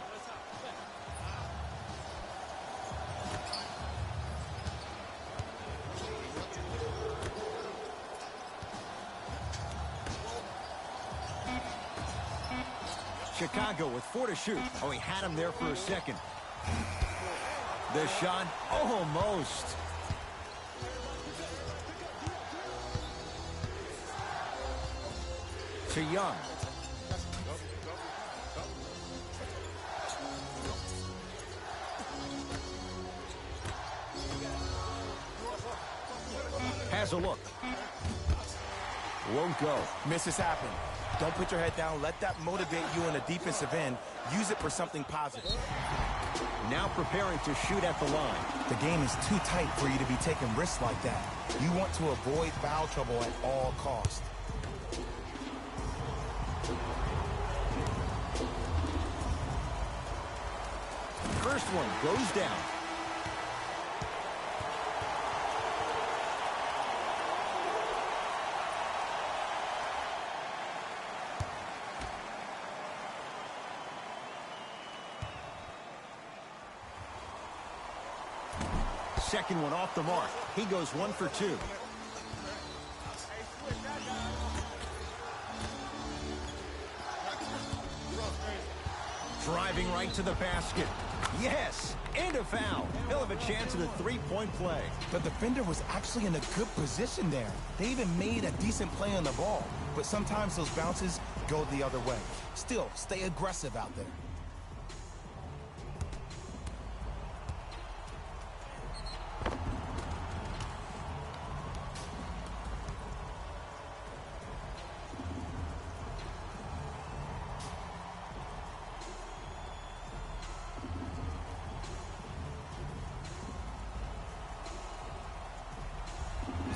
Chicago with 4 to shoot. Oh, he had him there for a second. The shot, almost. To Young. Has a look. Won't go. Misses happen. Don't put your head down. Let that motivate you on the defensive end. Use it for something positive. Now preparing to shoot at the line. The game is too tight for you to be taking risks like that. You want to avoid foul trouble at all costs. First one goes down. Second one off the mark. He goes 1 for 2. Driving right to the basket. Yes, and a foul. He'll have a chance at a three-point play. The defender was actually in a good position there. They even made a decent play on the ball, but sometimes those bounces go the other way. Still, stay aggressive out there.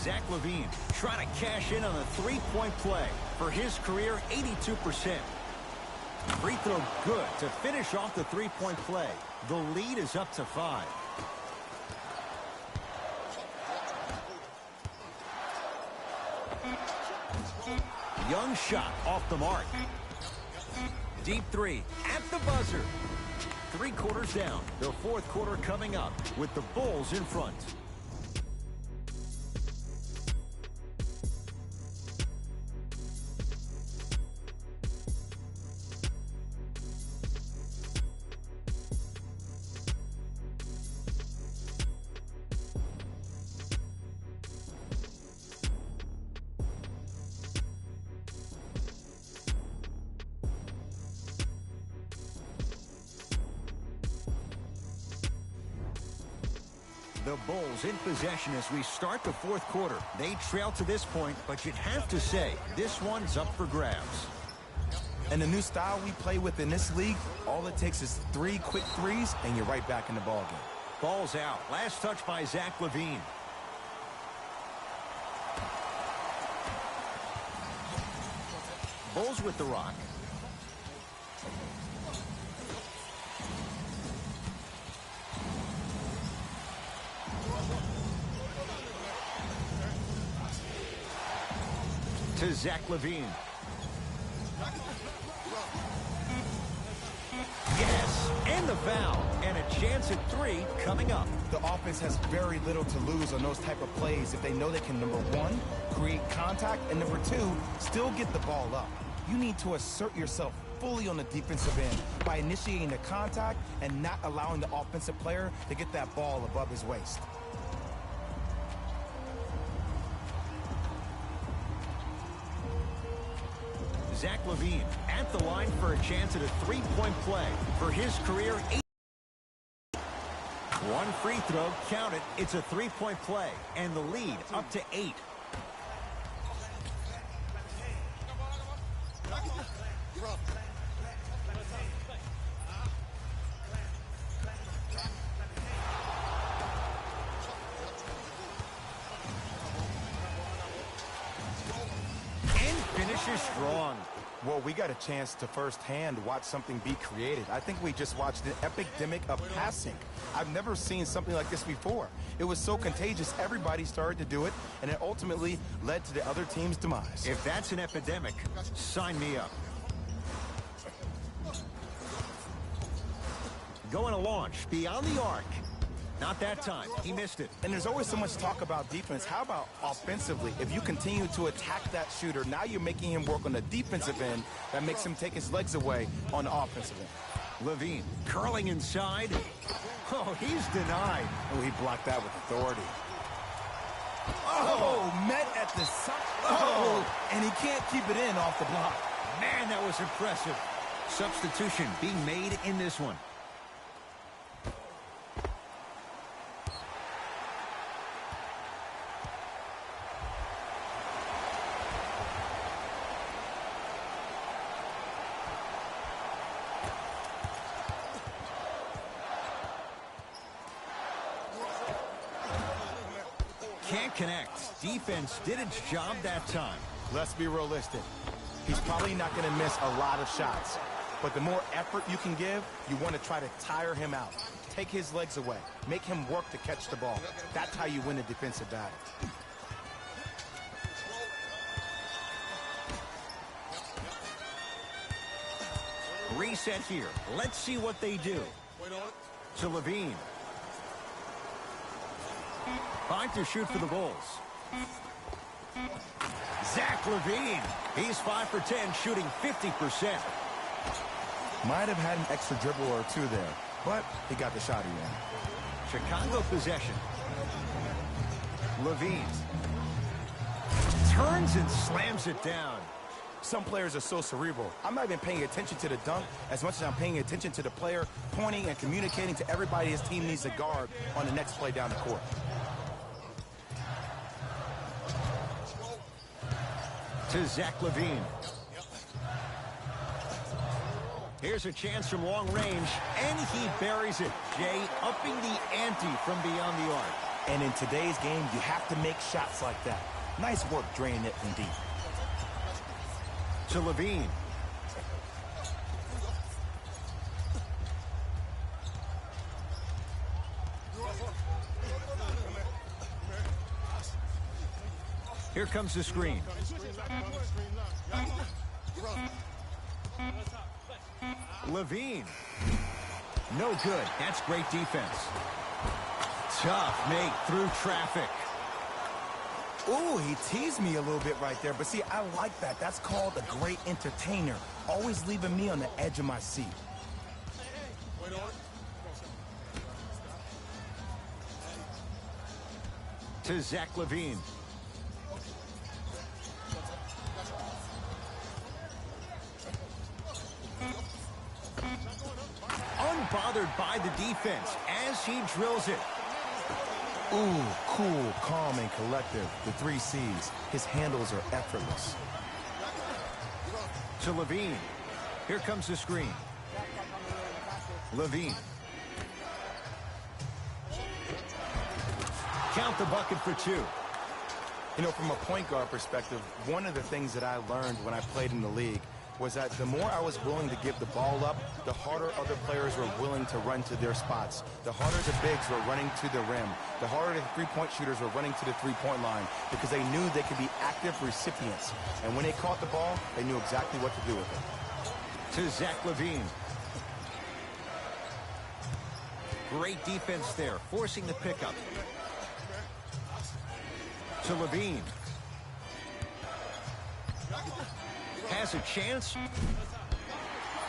Zach LaVine trying to cash in on a three-point play. For his career, 82%. Free throw good to finish off the three-point play. The lead is up to 5. Young shot off the mark. Deep three at the buzzer. 3 quarters down. The fourth quarter coming up with the Bulls in front. The Bulls in possession as we start the fourth quarter. They trail to this point, but you'd have to say this one's up for grabs. And the new style we play with in this league, all it takes is 3 quick threes, and you're right back in the ballgame. Ball's out. Last touch by Zach LaVine. Bulls with the rock. To Zach LaVine. Yes, and the foul. And a chance at 3 coming up. The offense has very little to lose on those type of plays if they know they can, number 1, create contact, and number 2, still get the ball up. You need to assert yourself fully on the defensive end by initiating the contact and not allowing the offensive player to get that ball above his waist. Zach LaVine at the line for a chance at a three-point play. For his career, 8. One free throw, count it. It's a three-point play, and the lead up to 8. And finishes strong. Well, we got a chance to firsthand watch something be created. I think we just watched an epidemic of passing. I've never seen something like this before. It was so contagious, everybody started to do it, and it ultimately led to the other team's demise. If that's an epidemic, sign me up. Going to launch beyond the arc. Not that time. He missed it. And there's always so much talk about defense. How about offensively? If you continue to attack that shooter, now you're making him work on the defensive end. That makes him take his legs away on the offensive end. LaVine curling inside. Oh, he's denied. Oh, he blocked that with authority. Oh, met at the side. Oh, and he can't keep it in off the block. Man, that was impressive. Substitution being made in this one. Can't connect. Defense did its job that time. Let's be realistic. He's probably not going to miss a lot of shots. But the more effort you can give, you want to try to tire him out. Take his legs away. Make him work to catch the ball. That's how you win a defensive battle. Reset here. Let's see what they do. To Levine. Fine to shoot for the Bulls. Zach Levine. He's 5 for 10, shooting 50%. Might have had an extra dribble or two there, but he got the shot he wanted. Chicago possession. Levine. Turns and slams it down. Some players are so cerebral. I'm not even paying attention to the dunk as much as I'm paying attention to the player pointing and communicating to everybody his team needs to guard on the next play down the court. To Zach Levine. Here's a chance from long range, and he buries it. Jay upping the ante from beyond the arc. And in today's game, you have to make shots like that. Nice work draining it from deep. To Levine. Here comes the screen. Levine. No good. That's great defense. Tough make through traffic. Ooh, he teased me a little bit right there. But see, I like that. That's called a great entertainer. Always leaving me on the edge of my seat. To Zach Levine. Unbothered by the defense as he drills it. Ooh, cool, calm, and collective. The 3 C's. His handles are effortless. To Levine. Here comes the screen. Levine. Count the bucket for 2. You know, from a point guard perspective, one of the things that I learned when I played in the league was that the more I was willing to give the ball up, the harder other players were willing to run to their spots. The harder the bigs were running to the rim. The harder the three-point shooters were running to the three-point line because they knew they could be active recipients. And when they caught the ball, they knew exactly what to do with it. To Zach Levine. Great defense there, forcing the pickup. To Levine. Has a chance.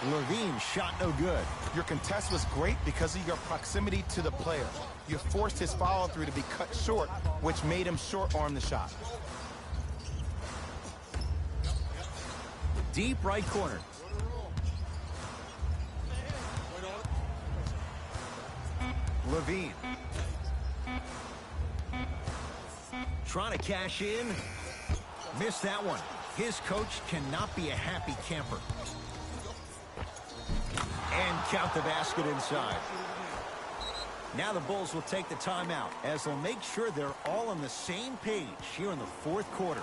Levine shot no good. Your contest was great because of your proximity to the player. You forced his follow-through to be cut short, which made him short-arm the shot. Deep right corner. Levine. Trying to cash in. Missed that one. His coach cannot be a happy camper. And count the basket inside. Now the Bulls will take the timeout as they'll make sure they're all on the same page here in the 4th quarter.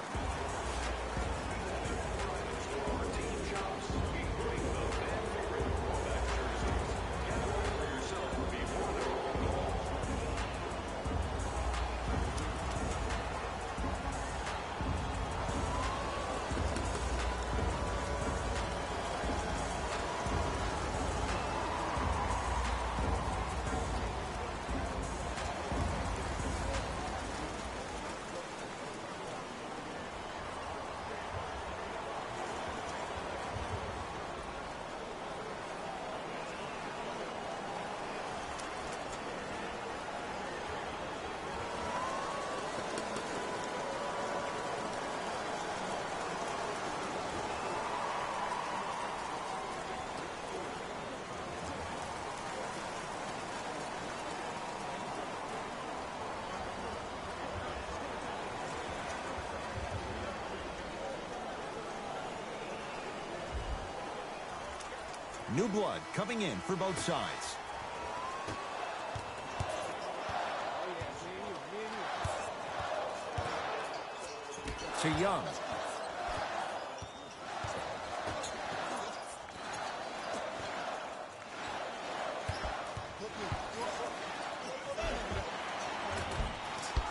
New blood coming in for both sides. To Young.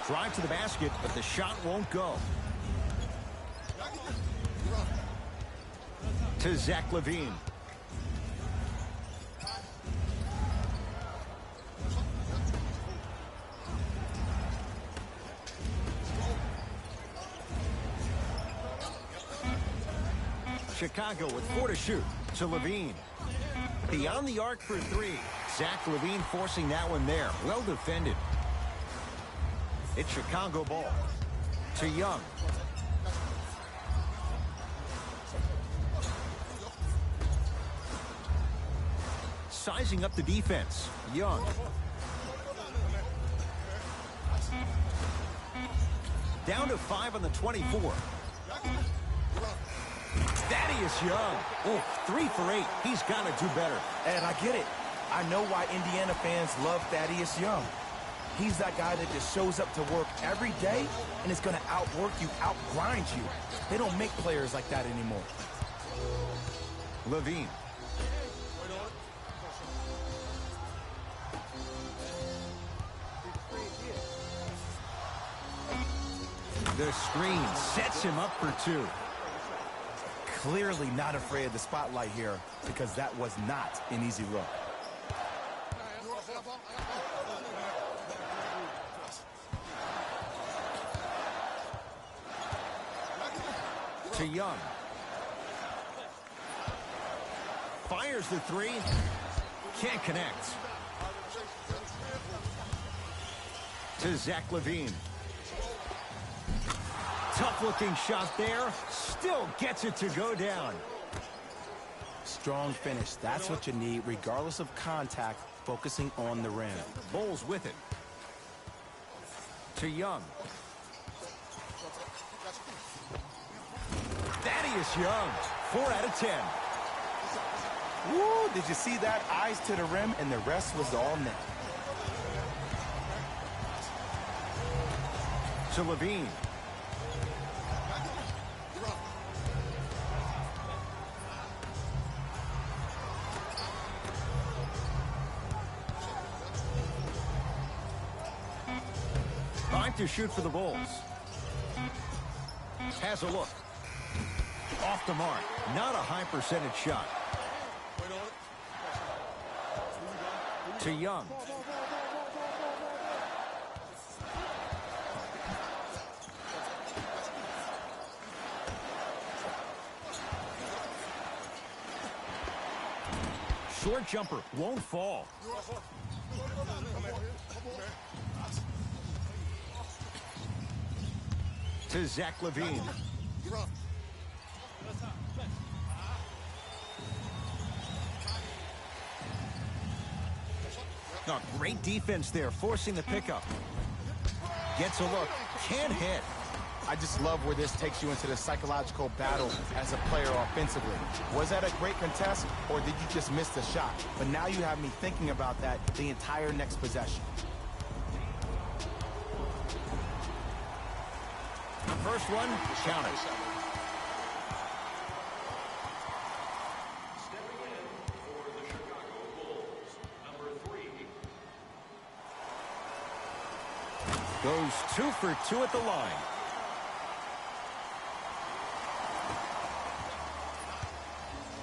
Drive to the basket, but the shot won't go. To Zach LaVine. Chicago with 4 to shoot. To LaVine. Beyond the arc for 3. Zach LaVine forcing that one there. Well defended. It's Chicago ball. To Young. Sizing up the defense. Young. Down to 5 on the 24. Thaddeus Young. Oh, 3 for 8. He's got to do better. And I get it. I know why Indiana fans love Thaddeus Young. He's that guy that just shows up to work every day and is going to outwork you, outgrind you. They don't make players like that anymore. LaVine. The screen sets him up for 2. Clearly not afraid of the spotlight here because that was not an easy look. To Young. Fires the 3. Can't connect. To Zach LaVine. Tough-looking shot there. Still gets it to go down. Strong finish. That's what you need, regardless of contact, focusing on the rim. Bulls with it. To Young. Thaddeus Young, 4 out of 10. Woo, did you see that? Eyes to the rim, and the rest was all net. To LaVine. Time to shoot for the Bulls. Has a look. Off the mark. Not a high percentage shot. To Young. Short jumper won't fall. To Zach LaVine. Oh, great defense there, forcing the pickup. Gets a look, can't hit. I just love where this takes you into the psychological battle as a player offensively. Was that a great contest, or did you just miss the shot? But now you have me thinking about that the entire next possession. First one, count it. Stepping in for the Chicago Bulls, number 3. Goes 2 for 2 at the line.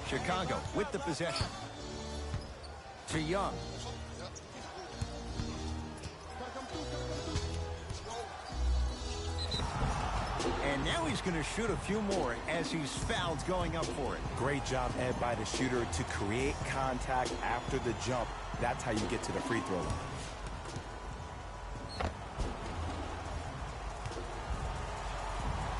Chicago with the possession. To Young. And now he's going to shoot a few more as he's fouled going up for it. Great job, Ed, by the shooter to create contact after the jump. That's how you get to the free throw line.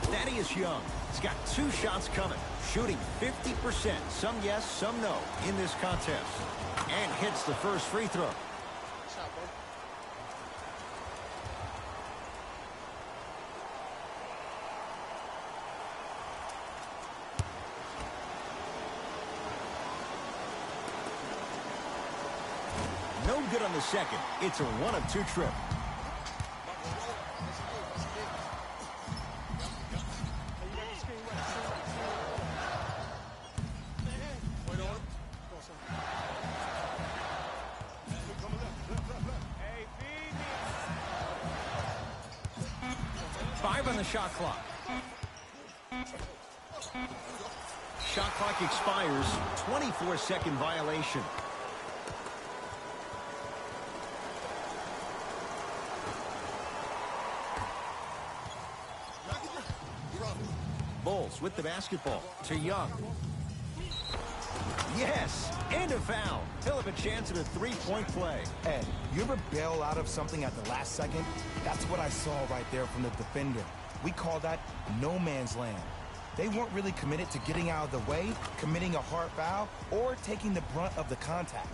Thaddeus Young has got 2 shots coming, shooting 50%, some yes, some no, in this contest. And hits the first free throw. No good on the second. It's a 1 of 2 trip. 5 on the shot clock. Shot clock expires. 24-second violation. Bulls with the basketball to Young. Yes, and a foul. He'll have a chance at a three-point play. Ed, you ever bail out of something at the last second? That's what I saw right there from the defender. We call that no man's land. They weren't really committed to getting out of the way, committing a hard foul, or taking the brunt of the contact.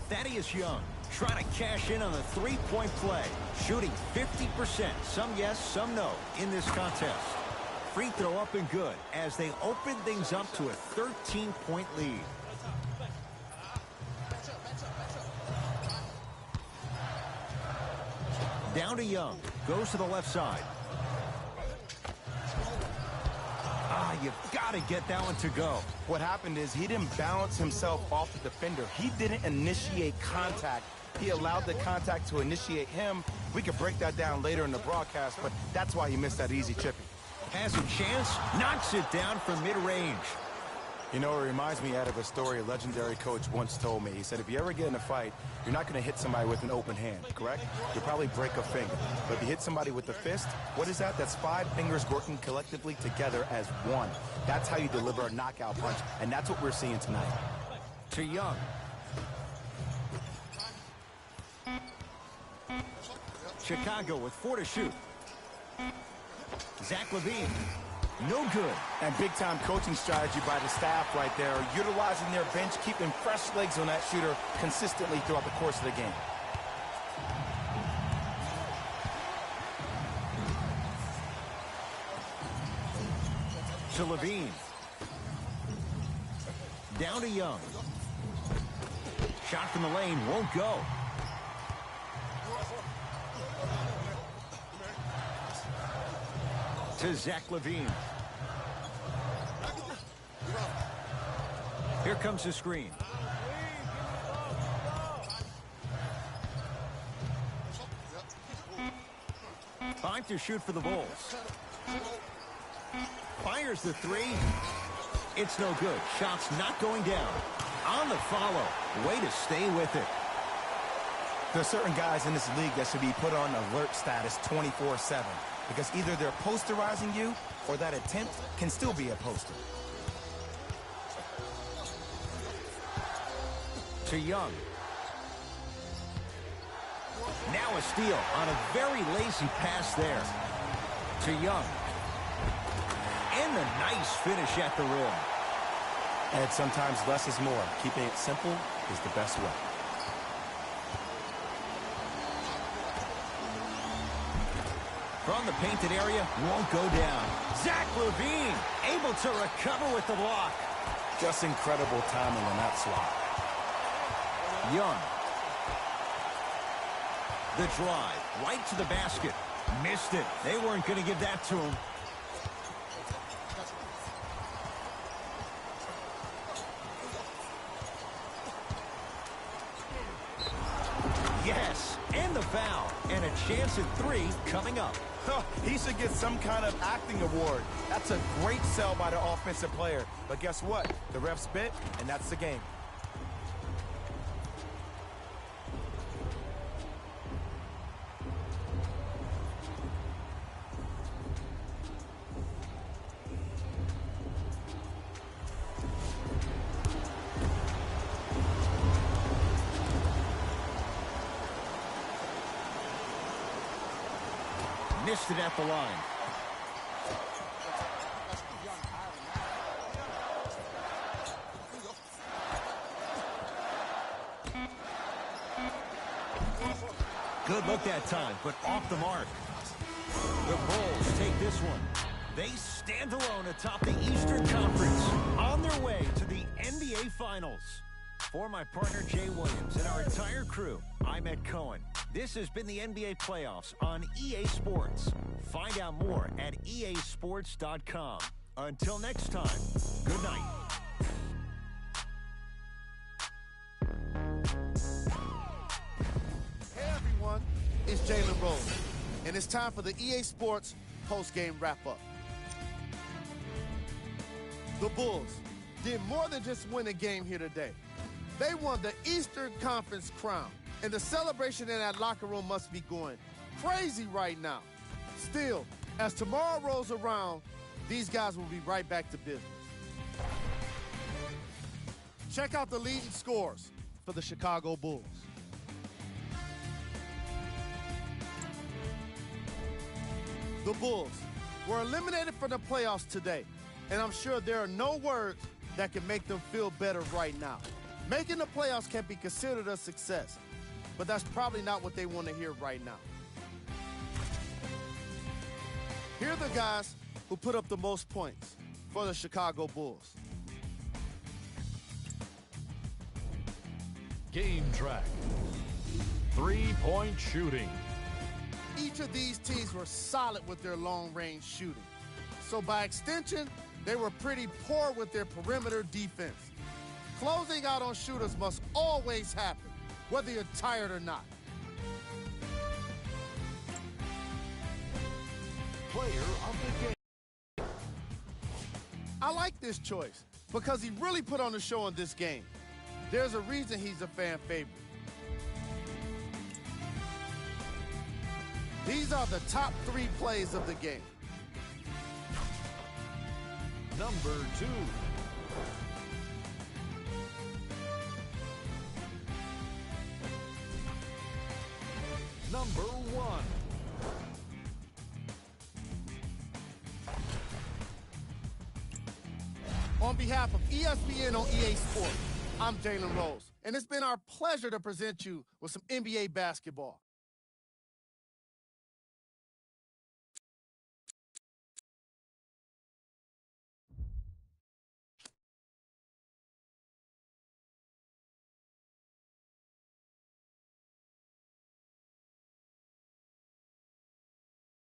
Thaddeus Young trying to cash in on the three-point play. Shooting 50%. Some yes, some no in this contest. Free throw up and good as they open things up to a 13-point lead. Down to Young. Goes to the left side. You've got to get that one to go. What happened is he didn't balance himself off the defender. He didn't initiate contact. He allowed the contact to initiate him. We could break that down later in the broadcast, but that's why he missed that easy chippy. Has a chance, knocks it down from mid-range. You know, it reminds me out of a story a legendary coach once told me. He said, if you ever get in a fight, you're not going to hit somebody with an open hand, correct? You'll probably break a finger. But if you hit somebody with a fist, what is that? That's 5 fingers working collectively together as one. That's how you deliver a knockout punch, and that's what we're seeing tonight. To Young. Chicago with 4 to shoot. Zach LaVine. No good. And big-time coaching strategy by the staff right there, utilizing their bench, keeping fresh legs on that shooter consistently throughout the course of the game. To LaVine. Down to Young. Shot from the lane won't go. To Zach LaVine. Here comes the screen. Five to shoot for the Bulls. Fires the three. It's no good. Shot's not going down. On the follow. Way to stay with it. There's certain guys in this league that should be put on alert status 24/7. Because either they're posterizing you, or that attempt can still be a poster. To Young. Now a steal on a very lazy pass there. To Young. And a nice finish at the rim. And sometimes less is more. Keeping it simple is the best way. From the painted area, won't go down. Zach LaVine able to recover with the block. Just incredible timing on that swat. Young. The drive, right to the basket. Missed it. They weren't going to give that to him. Yes, and the foul. And a chance at 3 coming up. He should get some kind of acting award. That's a great sell by the offensive player. But guess what? The refs bit, and that's the game. Missed it at the line. Good look that time, but off the mark. The Bulls take this one. They stand alone atop the Eastern Conference on their way to the NBA Finals. For my partner, Jay Williams, and our entire crew, I'm Ed Cohen. This has been the NBA Playoffs on EA Sports. Find out more at easports.com. Until next time, good night. Hey everyone, it's Jalen Rose, and it's time for the EA Sports post-game wrap-up. The Bulls did more than just win a game here today. They won the Eastern Conference crown, and the celebration in that locker room must be going crazy right now. Still, as tomorrow rolls around, these guys will be right back to business. Check out the leading scores for the Chicago Bulls. The Bulls were eliminated from the playoffs today, and I'm sure there are no words that can make them feel better right now. Making the playoffs can be considered a success, but that's probably not what they want to hear right now. Here are the guys who put up the most points for the Chicago Bulls. Game track. 3-point shooting. Each of these teams were solid with their long-range shooting. So by extension, they were pretty poor with their perimeter defense. Closing out on shooters must always happen, whether you're tired or not. Player of the game. I like this choice because he really put on the show in this game. There's a reason he's a fan favorite. These are the top 3 plays of the game. Number 2. Number 1. On behalf of ESPN on EA Sports, I'm Jalen Rose, and it's been our pleasure to present you with some NBA basketball.